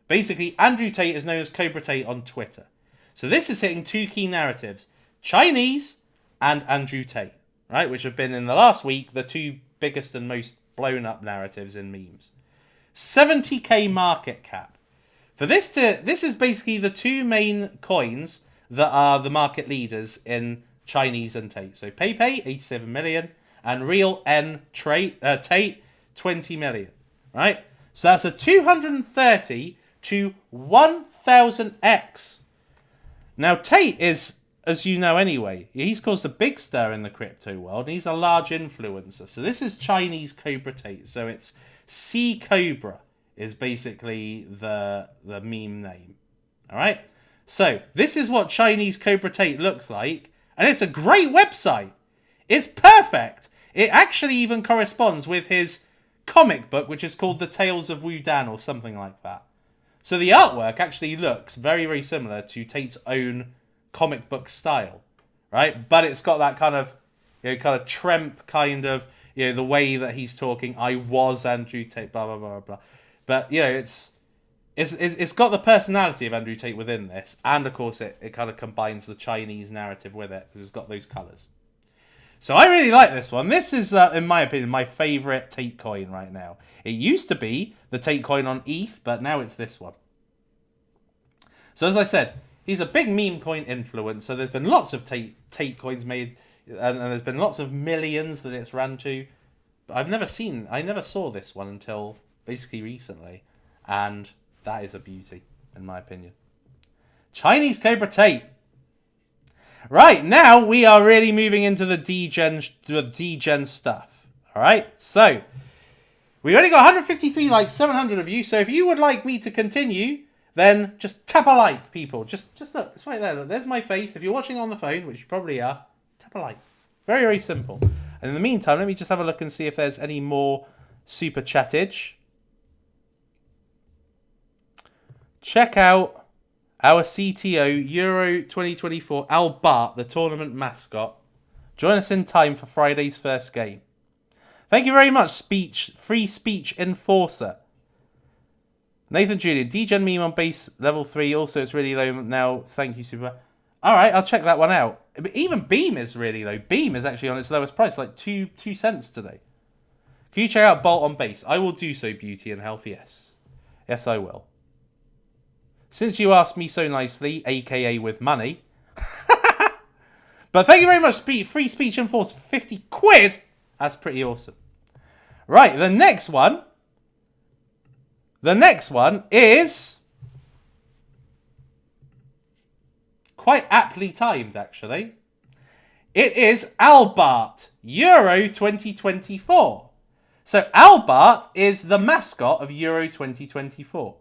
basically Andrew Tate is known as Cobra Tate on Twitter. So this is hitting two key narratives. Chinese and Andrew Tate, right? Which have been in the last week the two biggest and most blown up narratives in memes. 70k market cap. This is basically the two main coins that are the market leaders in Chinese and Tate. So PayPay, 87 million, and Real N Tate, 20 million, right? So that's a 230 to 1000x. Now Tate is, as you know anyway, he's caused a big stir in the crypto world, and he's a large influencer. So this is Chinese Cobra Tate. So it's C Cobra is basically the meme name. All right. So this is what Chinese Cobra Tate looks like, and it's a great website. It's perfect. It actually even corresponds with his comic book, which is called The Tales of Wu Dan or something like that. So the artwork actually looks very, very similar to Tate's own comic book style, right? But it's got that kind of, kind of Trump kind of, the way that he's talking. I was Andrew Tate, blah blah blah blah. But it's got the personality of Andrew Tate within this, and of course it kind of combines the Chinese narrative with it because it's got those colours. So I really like this one. This is, in my opinion, my favourite Tate coin right now. It used to be the Tate coin on ETH, but now it's this one. So as I said, he's a big meme coin influencer. There's been lots of Tate coins made, and there's been lots of millions that it's ran to. But I never saw this one until basically recently, and that is a beauty, in my opinion. Chinese Cobra Tate. Right, now we are really moving into the degen stuff. All right, so we only got 153 likes, 700 of you. So if you would like me to continue, then just tap a like, people. Just look, it's right there. Look, there's my face. If you're watching on the phone, which you probably are, tap a like. Very, very simple. And in the meantime, let me just have a look and see if there's any more super chattage. Check out our CTO, Euro 2024, Al Bart, the tournament mascot. Join us in time for Friday's first game. Thank you very much, free speech enforcer. Nathan Julian, degen meme on base level 3. Also, it's really low now. Thank you, Super. All right, I'll check that one out. But even Beam is really low. Beam is actually on its lowest price, like 2 cents today. Can you check out Bolt on base? I will do so, Beauty and Health, yes. Yes, I will. Since you asked me so nicely, aka with money. But thank you very much, free speech enforcer, for 50 quid. That's pretty awesome. Right, the next one. The next one is quite aptly timed, actually. It is Albart, Euro 2024. So Albart is the mascot of Euro 2024.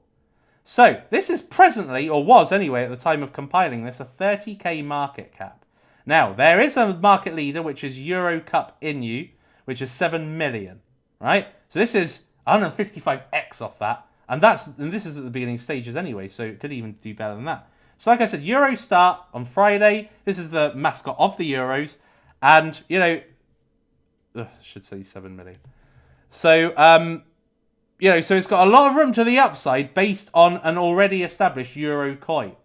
So this is presently, or was anyway at the time of compiling this, a 30k market cap. Now, there is a market leader, which is Euro Cup Inu, which is 7 million, right? So this is 155x off that. And this is at the beginning stages anyway, so it could even do better than that. So like I said, Euros start on Friday. This is the mascot of the Euros. And, you know, I should say 7 million. So, you know, so it's got a lot of room to the upside based on an already established Euro coin.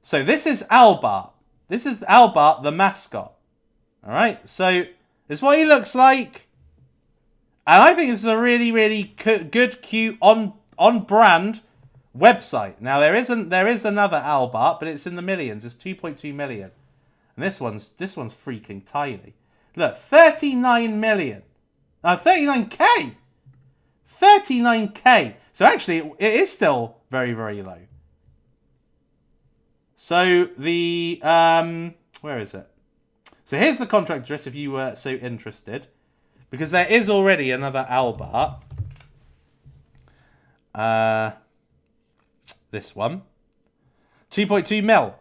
So this is Albart. This is Albart, the mascot. All right, so this is what he looks like. And I think this is a really, really good, cute, on-brand website. Now, there is another Albart, but it's in the millions. It's 2.2 million. And this one's freaking tiny. Look, 39 million. 39k. 39k. So actually, it is still very, very low. So the where is it? So here's the contract address if you were so interested, because there is already another Albart. This one, 2.2 mil.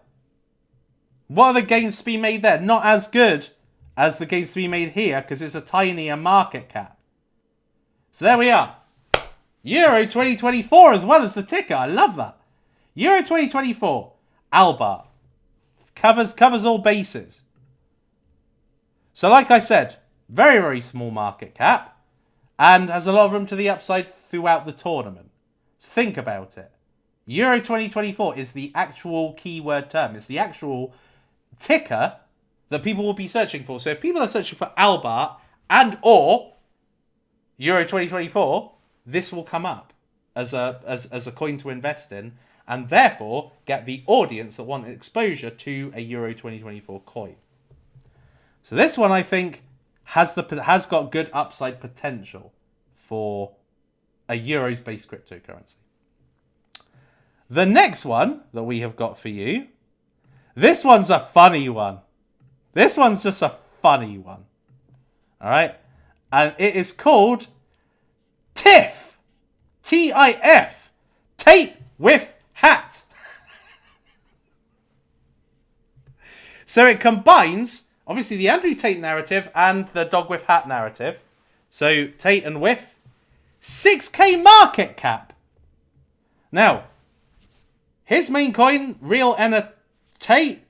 What are the gains to be made there? Not as good as the gains to be made here, because it's a tinier market cap. So there we are. Euro 2024 as well as the ticker. I love that. Euro 2024. Albart. Covers all bases. So like I said, very, very small market cap. And has a lot of room to the upside throughout the tournament. So think about it. Euro 2024 is the actual keyword term. It's the actual ticker that people will be searching for. So if people are searching for Albart and or Euro 2024, this will come up as a coin to invest in, and therefore get the audience that want exposure to a Euro 2024 coin. So this one, I think, has got good upside potential for a Euros-based cryptocurrency. The next one that we have got for you, this one's a funny one. This one's just a funny one. All right? And it is called TIFF. T-I-F. Tate with hat. So it combines, obviously, the Andrew Tate narrative and the dog with hat narrative. So Tate and Whiff. 6k market cap. Now, his main coin, Real Enna Tate,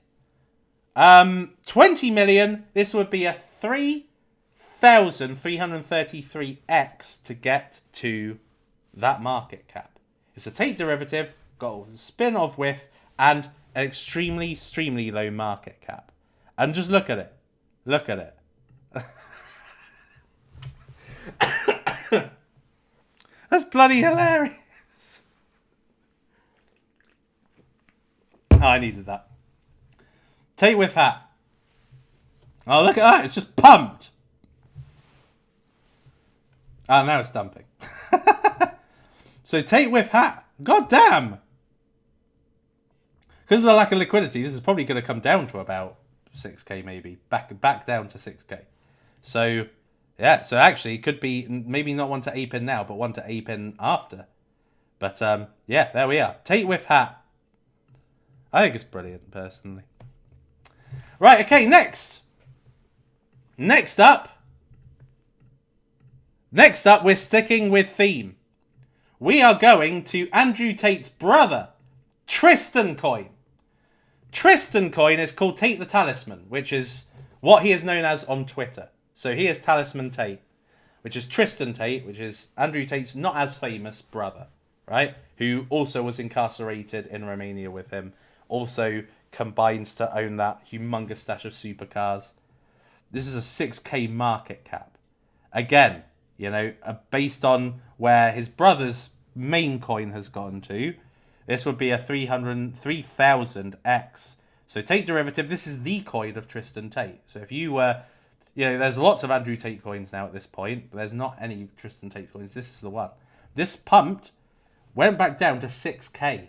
20 million. This would be a 3,333x to get to that market cap. It's a Tate derivative, got a spin of Whiff, and an extremely low market cap. And just look at it. Look at it. That's bloody hilarious. Oh, I needed that. Tate with hat. Oh, look at that. It's just pumped. Oh, now it's dumping. So Tate with hat. God damn. Because of the lack of liquidity, this is probably going to come down to about 6k maybe. Back down to 6k. So, yeah. So actually, it could be maybe not one to ape in now, but one to ape in after. But, yeah, there we are. Tate with hat. I think it's brilliant, personally. Right, okay, next. Next up, we're sticking with theme. We are going to Andrew Tate's brother, Tristan Coin. Tristan Coin is called Tate the Talisman, which is what he is known as on Twitter. So he is Talisman Tate. which is Tristan Tate, which is Andrew Tate's not as famous brother, right? Who also was incarcerated in Romania with him. Also combines to own that humongous stash of supercars. This is a 6k market cap. Again, you know, based on where his brother's main coin has gone to, this would be a 3,000x. So Tate derivative, this is the coin of Tristan Tate. So if you were, you know, there's lots of Andrew Tate coins now at this point, but there's not any Tristan Tate coins. This is the one. This pumped, went back down to 6k.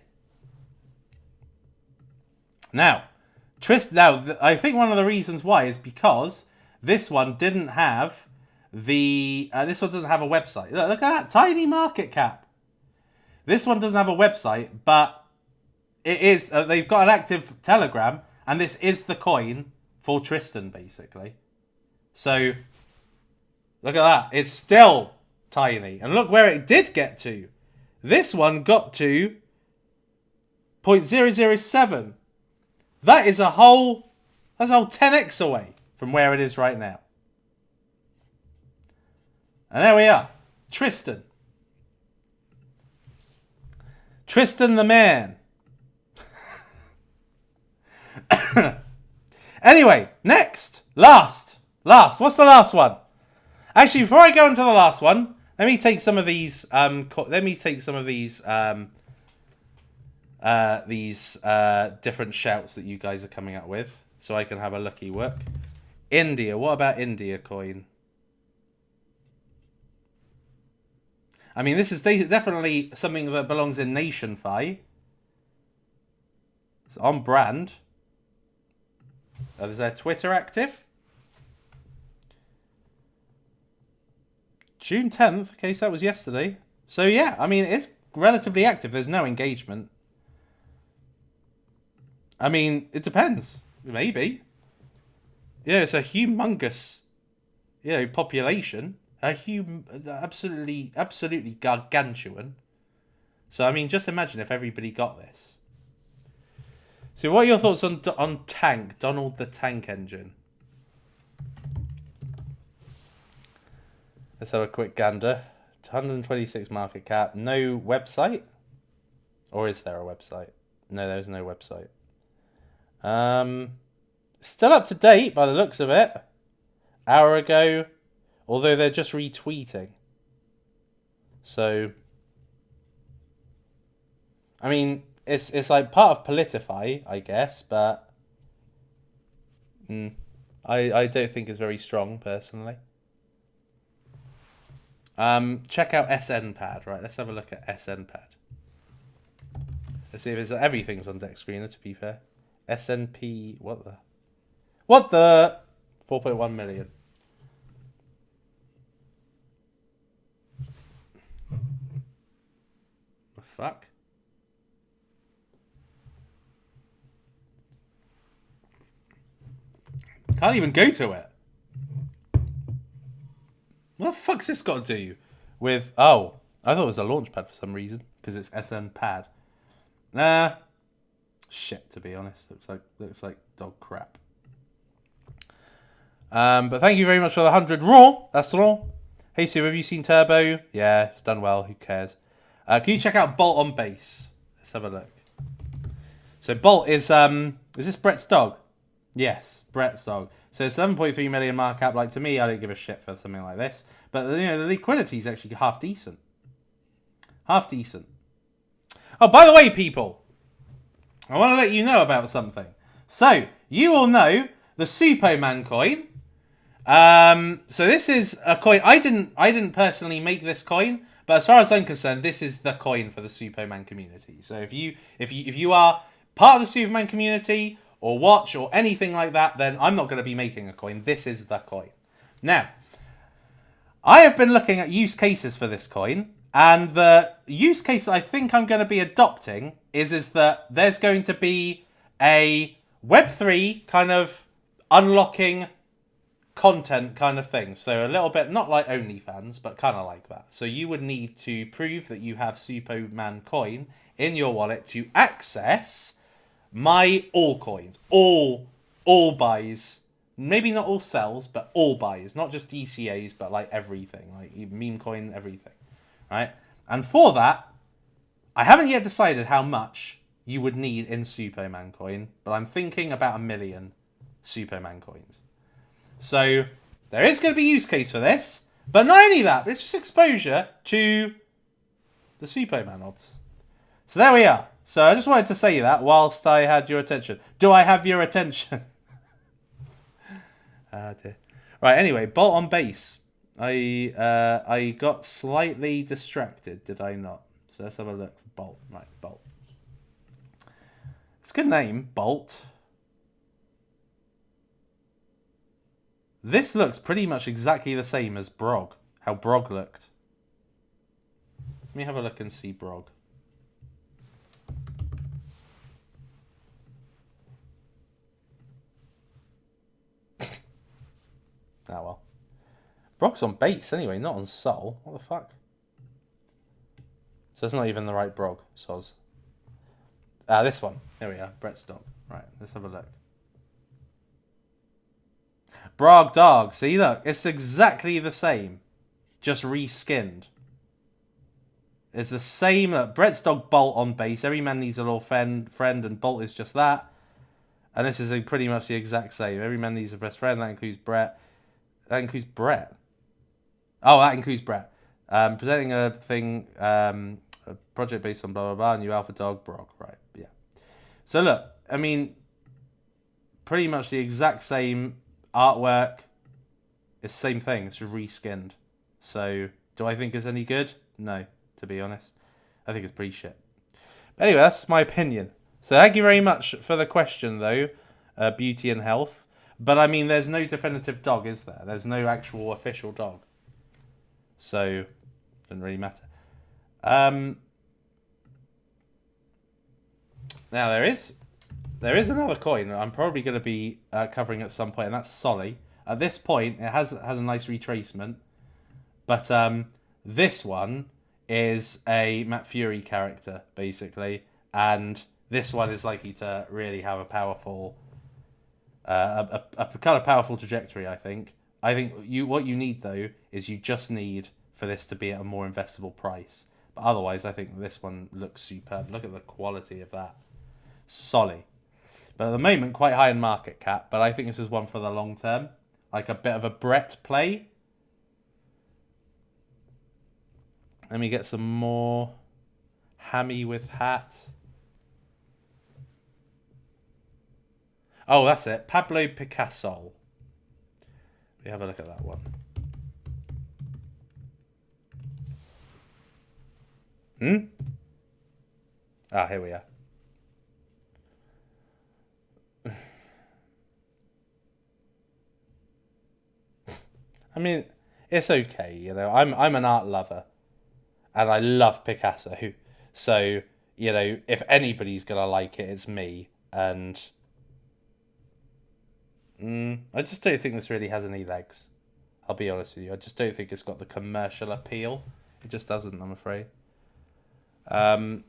Now, I think one of the reasons why is because this one didn't have this one doesn't have a website. Look at that tiny market cap. This one doesn't have a website, but it is. They've got an active Telegram, and this is the coin for Tristan, basically. So look at that. It's still tiny, and look where it did get to. This one got to 0.007. That is a whole 10x away from where it is right now. And there we are. Tristan. Tristan the man. Anyway, next. Last. What's the last one? Actually, before I go into the last one, let me take some of these different shouts that you guys are coming up with, so I can have a looky work. India. What about India coin? I mean, this is definitely something that belongs in NationFi. It's on brand. Is their Twitter active? June 10th. Okay, so that was yesterday. So yeah, I mean, it's relatively active. There's no engagement. I mean, it depends. Maybe. Yeah, it's a humongous, population. Absolutely gargantuan. So I mean, just imagine if everybody got this. So, what are your thoughts on Tank, Donald the Tank Engine? Let's have a quick gander. 126 market cap. No website, or is there a website? No, there's no website. Still up to date by the looks of it. Hour ago. Although they're just retweeting. So, I mean, it's like part of Politify, I guess, but I don't think it's very strong, personally. Check out SNPad, right? Let's have a look at SNPad. Let's see if everything's on Deck Screener, to be fair. SNP, what the 4.1 million. Fuck. Can't even go to it. What the fuck's this got to do with... Oh, I thought it was a Launchpad for some reason, because it's SNPad. Nah. Shit, to be honest. Looks like dog crap. But thank you very much for the 100 raw. That's raw. Hey, Sue, have you seen Turbo? Yeah, it's done well. Who cares? Can you check out Bolt on base? Let's have a look. So Bolt is this Brett's dog? Yes, Brett's dog. So it's 11.3 million market cap. Like, to me, I don't give a shit for something like this. But the liquidity is actually half decent. Half decent. Oh, by the way, people, I want to let you know about something. So you all know the Suppoman coin. So this is a coin. I didn't personally make this coin. But as far as I'm concerned, this is the coin for the Suppoman community. So if you are part of the Suppoman community or watch or anything like that, then I'm not going to be making a coin. This is the coin. Now, I have been looking at use cases for this coin, and the use case that I think I'm going to be adopting is that there's going to be a Web3 kind of unlocking content kind of thing. So a little bit, not like OnlyFans, but kind of like that. So you would need to prove that you have Suppoman coin in your wallet to access my all coins, all buys Maybe not all sells, but all buys. Not just DCAs, but like everything. Like meme coin, everything. Right? And for that, I haven't yet decided how much you would need in Suppoman coin, but I'm thinking about 1 million Suppoman coins. So there is going to be use case for this, but not only that, but it's just exposure to the Suppoman obs. So there we are. So I just wanted to say that whilst I had your attention. Do I have your attention? Dear. Right, anyway, Bolt on base. I got slightly distracted, did I not? So let's have a look for Bolt. Right, Bolt. It's a good name, Bolt. This looks pretty much exactly the same as Brog. How Brog looked. Let me have a look and see Brog. Oh well. Brog's on base anyway, not on Soul. What the fuck? So it's not even the right Brog, soz. This one. There we are. Brett's dog. Right, let's have a look. Brog dog. See, look. It's exactly the same. Just reskinned. It's the same. Brett's dog Bolt on base. Every man needs a little friend, and Bolt is just that. And this is pretty much the exact same. Every man needs a best friend. That includes Brett. That includes Brett. Oh, that includes Brett. Presenting a thing, a project based on blah, blah, blah. New alpha dog, Brog. Right, yeah. So look, I mean, pretty much the exact same artwork. It's the same thing. It's reskinned. So do I think it's any good? No, to be honest. I think it's pretty shit. But anyway, that's my opinion. So thank you very much for the question, though. Beauty and health. But I mean, there's no definitive dog, is there? There's no actual official dog. So, it doesn't really matter. Now there is another coin that I'm probably going to be covering at some point, and that's Solly. At this point, it has had a nice retracement, but this one is a Matt Fury character, basically, and this one is likely to really have a powerful, a kind of powerful trajectory. I think what you need though is you just need for this to be at a more investable price. But otherwise, I think this one looks superb. Look at the quality of that. Solly. But at the moment, quite high in market cap. But I think this is one for the long term. Like a bit of a Brett play. Let me get some more hammy with hat. Oh, that's it. Pablo Picasso. We have a look at that one. Here we are. I mean, it's okay, you know. I'm an art lover, and I love Picasso. So, you know, if anybody's gonna like it, it's me. And I just don't think this really has any legs. I'll be honest with you. I just don't think it's got the commercial appeal. It just doesn't, I'm afraid. That's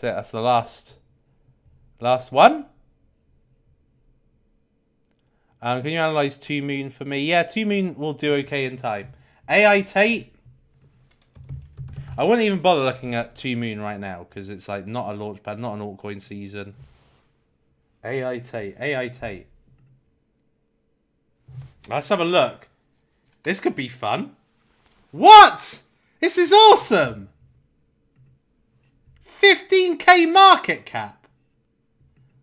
it. That's the last one. Can you analyze 2 Moon for me? Yeah, 2 Moon will do okay in time. AI Tate. I wouldn't even bother looking at 2 Moon right now because it's like not a launchpad, not an altcoin season. AI Tate. AI Tate. Let's have a look. This could be fun. What? This is awesome. 15k market cap.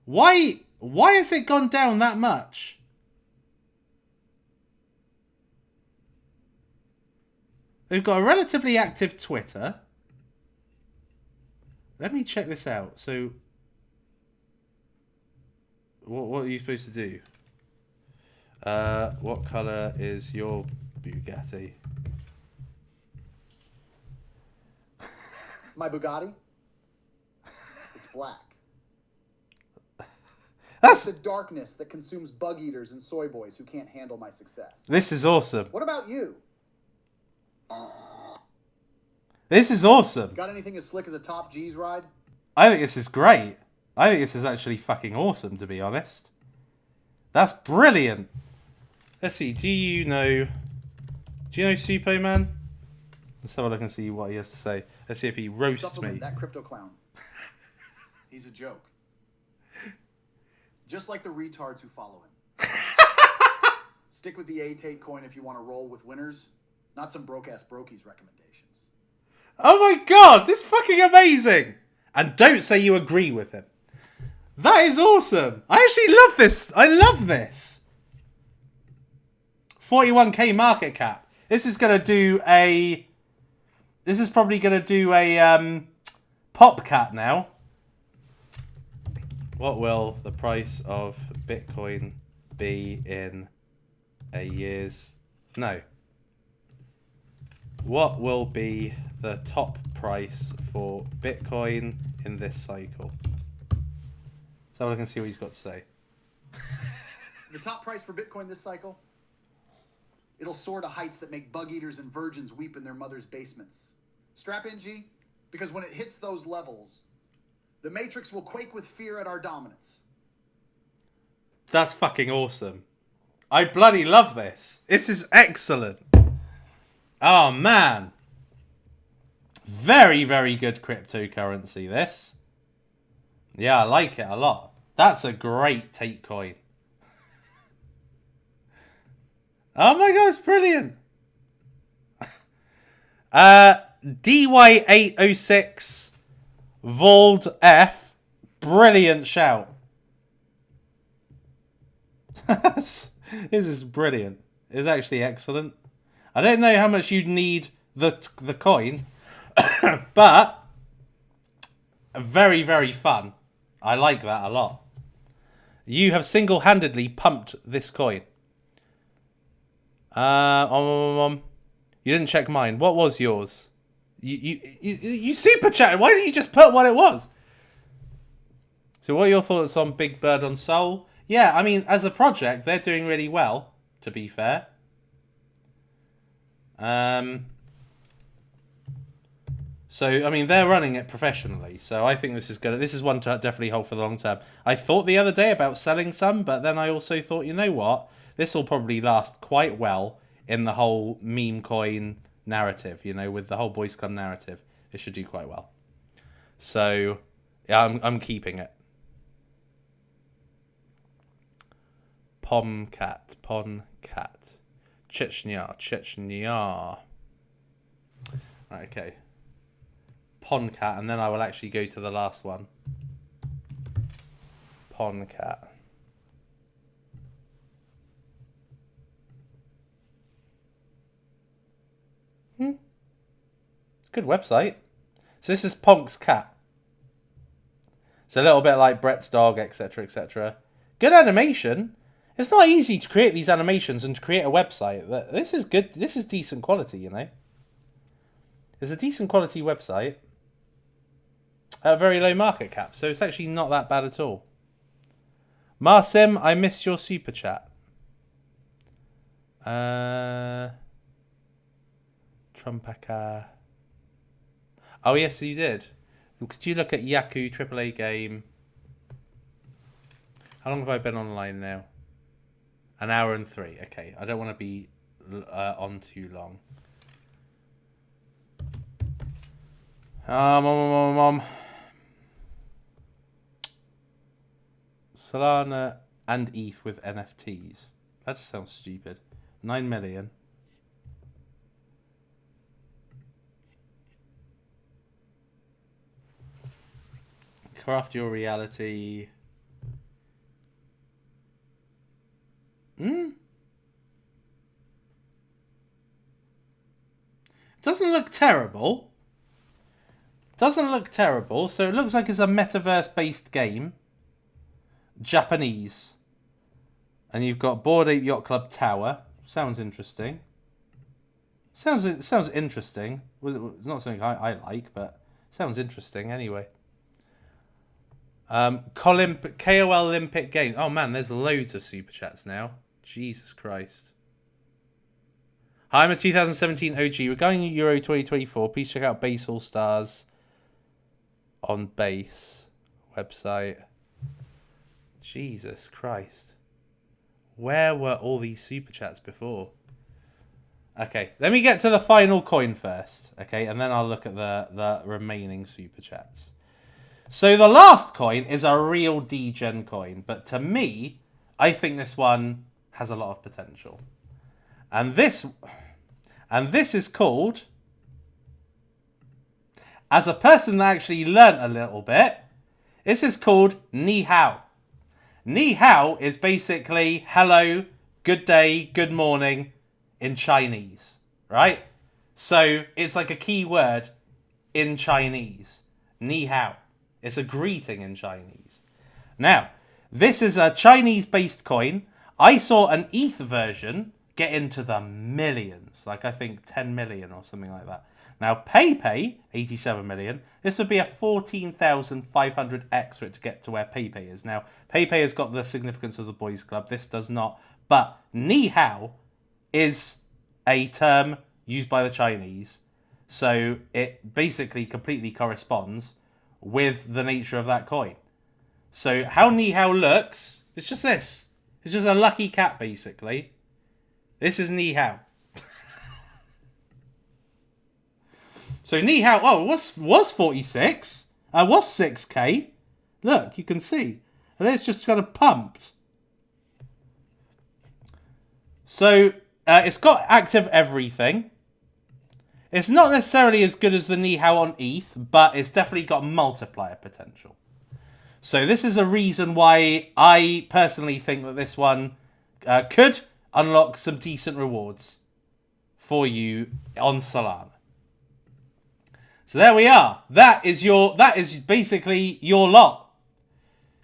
Why has it gone down that much? They've got a relatively active Twitter. Let me check this out. So, what are you supposed to do? What colour is your Bugatti? My Bugatti? It's black. That's the darkness that consumes bug eaters and soy boys who can't handle my success. This is awesome. What about you? This is awesome. Got anything as slick as a Top G's ride? I think this is great. I think this is actually fucking awesome, to be honest. That's brilliant. Let's see. Do you know Suppoman? Let's have a look and see what he has to say. Let's see if he roasts Suppoman, me. that crypto clown. He's a joke. Just like the retards who follow him. Stick with the A-Take coin if you want to roll with winners, not some broke-ass brokies recommendations. Oh my god, this is fucking amazing! And don't say you agree with him. That is awesome. I actually love this. I love this. 41k market cap. This is going to do a... This is probably going to do a pop cat now. What will the price of Bitcoin be in a year's... No. What will be the top price for Bitcoin in this cycle? So I can see what he's got to say. The top price for Bitcoin this cycle? It'll soar to heights that make bug eaters and virgins weep in their mother's basements. Strap in, G, because when it hits those levels, the Matrix will quake with fear at our dominance. That's fucking awesome. I bloody love this. This is excellent. Oh, man. Very, very good cryptocurrency, this. Yeah, I like it a lot. That's a great take coin. Oh my god, it's brilliant. DY806 Vold F. Brilliant shout. This is brilliant. It's actually excellent. I don't know how much you'd need the coin, but very, very fun. I like that a lot. You have single-handedly pumped this coin. You didn't check mine. What was yours? You super chatted. Why didn't you just put what it was? So what are your thoughts on Big Bird on Soul? Yeah, I mean, as a project, they're doing really well, to be fair. So, I mean, they're running it professionally. So I think this is one to definitely hold for the long term. I thought the other day about selling some, but then I also thought, you know what? This will probably last quite well in the whole meme coin narrative, you know, with the whole Boys Club narrative. It should do quite well. So, yeah, I'm keeping it. Pomcat. Chechnya. Right, okay. Poncat, and then I will actually go to the last one. Poncat. Good website. So this is Ponk's cat. It's a little bit like Brett's dog, etc., etc. Good animation. It's not easy to create these animations and to create a website. This is good. This is decent quality, you know. It's a decent quality website. At a very low market cap, so it's actually not that bad at all. Marsim, I missed your super chat. Trumpaka. Oh yes, you did. Could you look at Yaku AAA game? How long have I been online now? An hour and 3. Okay, I don't want to be on too long. Solana and ETH with NFTs. That just sounds stupid. 9 million. Craft your reality. Doesn't look terrible. Doesn't look terrible. So it looks like it's a metaverse-based game. Japanese. And you've got Bored Ape Yacht Club Tower. Sounds interesting. Sounds interesting. It's not something I like, but sounds interesting anyway. KOL Olympic Games. Oh man, there's loads of super chats now. Jesus Christ. Hi, I'm a 2017 OG. Regarding Euro 2024, please check out Base All Stars on Base website. Jesus Christ. Where were all these super chats before? Okay, let me get to the final coin first. Okay, and then I'll look at the remaining super chats. So the last coin is a real degen coin. But to me, I think this one has a lot of potential. And this is called... As a person that actually learnt a little bit, this is called Ni Hao. Ni Hao is basically hello, good day, good morning in Chinese, right? So it's like a key word in Chinese. Ni Hao. It's a greeting in Chinese. Now, this is a Chinese-based coin. I saw an ETH version get into the millions, like I think 10 million or something like that. Now, PayPay, 87 million, this would be a 14,500x for it to get to where PayPay is. Now, PayPay has got the significance of the boys club. This does not. But Ni Hao is a term used by the Chinese. So it basically completely corresponds with the nature of that coin. So how Ni Hao looks, it's just this. It's just a lucky cat, basically. This is Ni Hao. So Ni Hao, oh, was 46. Was 6k. Look, you can see. And it's just kind of pumped. So it's got active everything. It's not necessarily as good as the Ni Hao on ETH, but it's definitely got multiplier potential. So this is a reason why I personally think that this one could unlock some decent rewards for you on Solana. So there we are. That is basically your lot.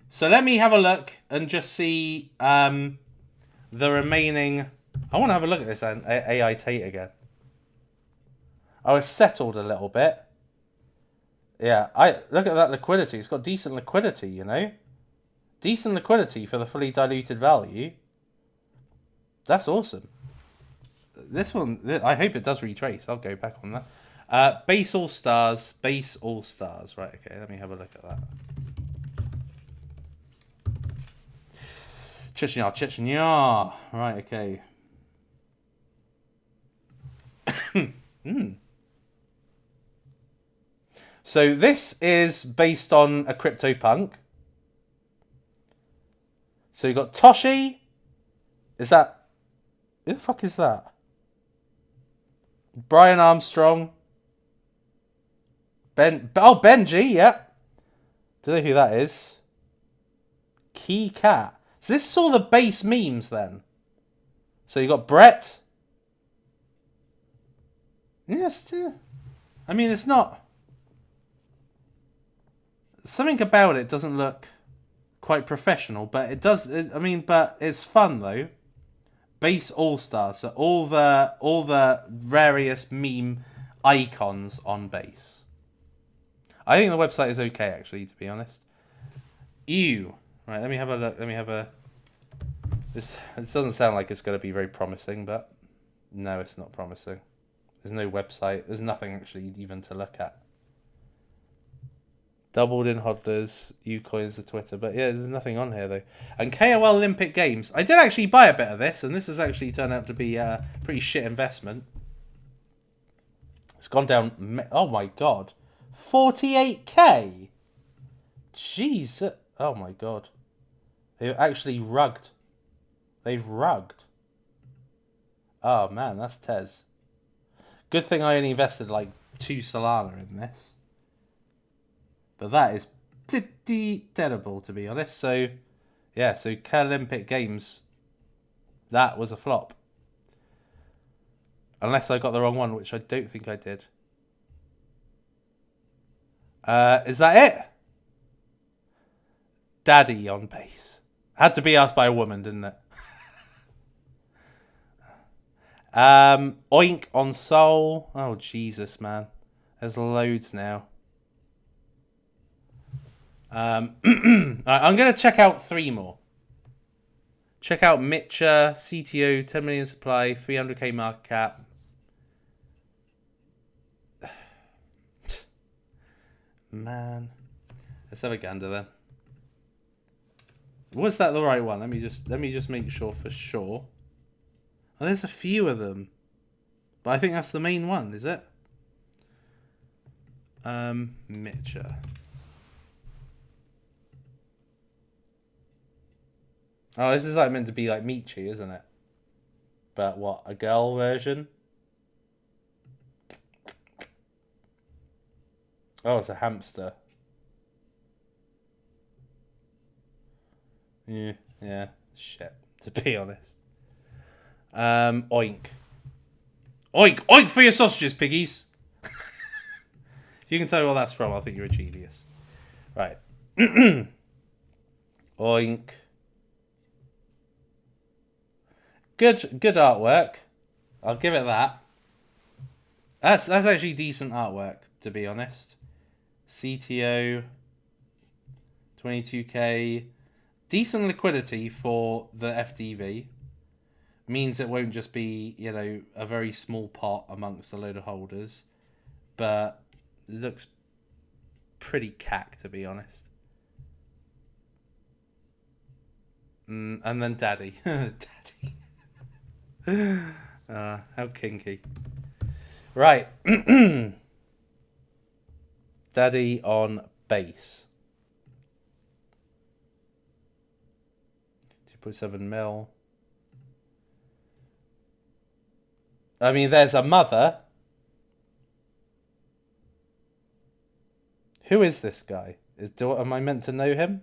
So let me have a look and just see the remaining. I want to have a look at this AI Tate again. Oh, it's settled a little bit. Yeah, look at that liquidity. It's got decent liquidity, you know. Decent liquidity for the fully diluted value. That's awesome. This one, I hope it does retrace. I'll go back on that. Base all stars. Right, okay, let me have a look at that. Chechnya. Right, okay. So this is based on a CryptoPunk. So you got Toshi. Is that... Who the fuck is that? Brian Armstrong. Benji, yep. Don't know who that is. Key Cat. So this is all the base memes then. So you got Brett. Yes, I mean, it's not... Something about it doesn't look quite professional, but it does... but it's fun, though. Base All-Star. So all the various meme icons on base. I think the website is okay, actually, to be honest. Ew. Right, let me have a look. This doesn't sound like it's going to be very promising, but no, it's not promising. There's no website. There's nothing actually even to look at. Doubled in hodlers, Ucoins to Twitter, but yeah, there's nothing on here though. And KOL Olympic Games. I did actually buy a bit of this, and this has actually turned out to be a pretty shit investment. It's gone down. Oh my god. 48k. Jeez. Oh my god. They've actually rugged. They've rugged. Oh man, that's Tez. Good thing I only invested like 2 Solana in this. But that is pretty terrible, to be honest. So, yeah, so Olympic Games, that was a flop. Unless I got the wrong one, which I don't think I did. Is that it? Daddy on base. Had to be asked by a woman, didn't it? Oink on Soul. Oh, Jesus, man. There's loads now. Right, I'm going to check out 3 more. Check out Mitcha, CTO, 10 million supply, 300k market cap. Man. Let's have a gander then. Was that the right one? Let me just make sure for sure. Oh, there's a few of them. But I think that's the main one, is it? Mitcha. Oh, this is like meant to be like Michi, isn't it? But what, a girl version? Oh, it's a hamster. Yeah, shit, to be honest. Oink. Oink! Oink for your sausages, piggies! If you can tell me what that's from, I think you're a genius. Right. Oink. Good artwork. I'll give it that. That's actually decent artwork, to be honest. CTO. 22k. Decent liquidity for the FDV. Means it won't just be, you know, a very small pot amongst a load of holders. But looks pretty cack, to be honest. And then Daddy. Daddy. How kinky. Right. Daddy on base. 2.7 mil. I mean, there's a mother. Who is this guy? Am I meant to know him?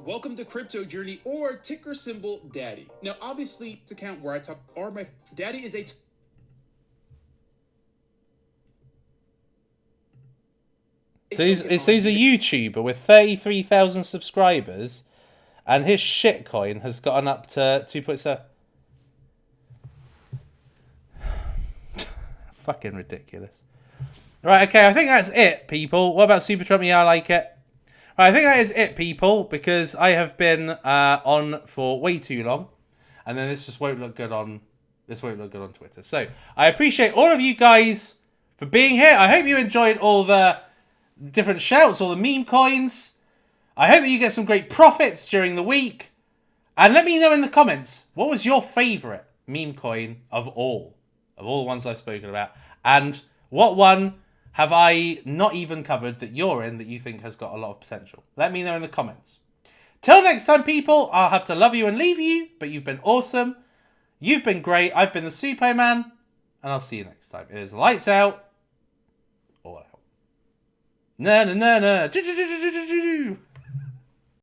Welcome to Crypto Journey, or ticker symbol Daddy. Now, obviously, it's an account where I talk. Daddy is a. So he's a YouTuber with 33,000 subscribers, and his shitcoin has gotten up to 2.7. Fucking ridiculous. Right, okay, I think that's it, people. What about Super Trump? Yeah, I like it. Right, I think that is it, people, because I have been on for way too long, and then this just won't look good on Twitter. So I appreciate all of you guys for being here. I hope you enjoyed all the different shouts, all the meme coins. I hope that you get some great profits during the week, and let me know in the comments what was your favorite meme coin of all the ones I've spoken about, and what one have I not even covered that you're in that you think has got a lot of potential? Let me know in the comments. Till next time, people, I'll have to love you and leave you, but you've been awesome. You've been great. I've been the Suppoman, and I'll see you next time. It is lights out, all out. Na na na na.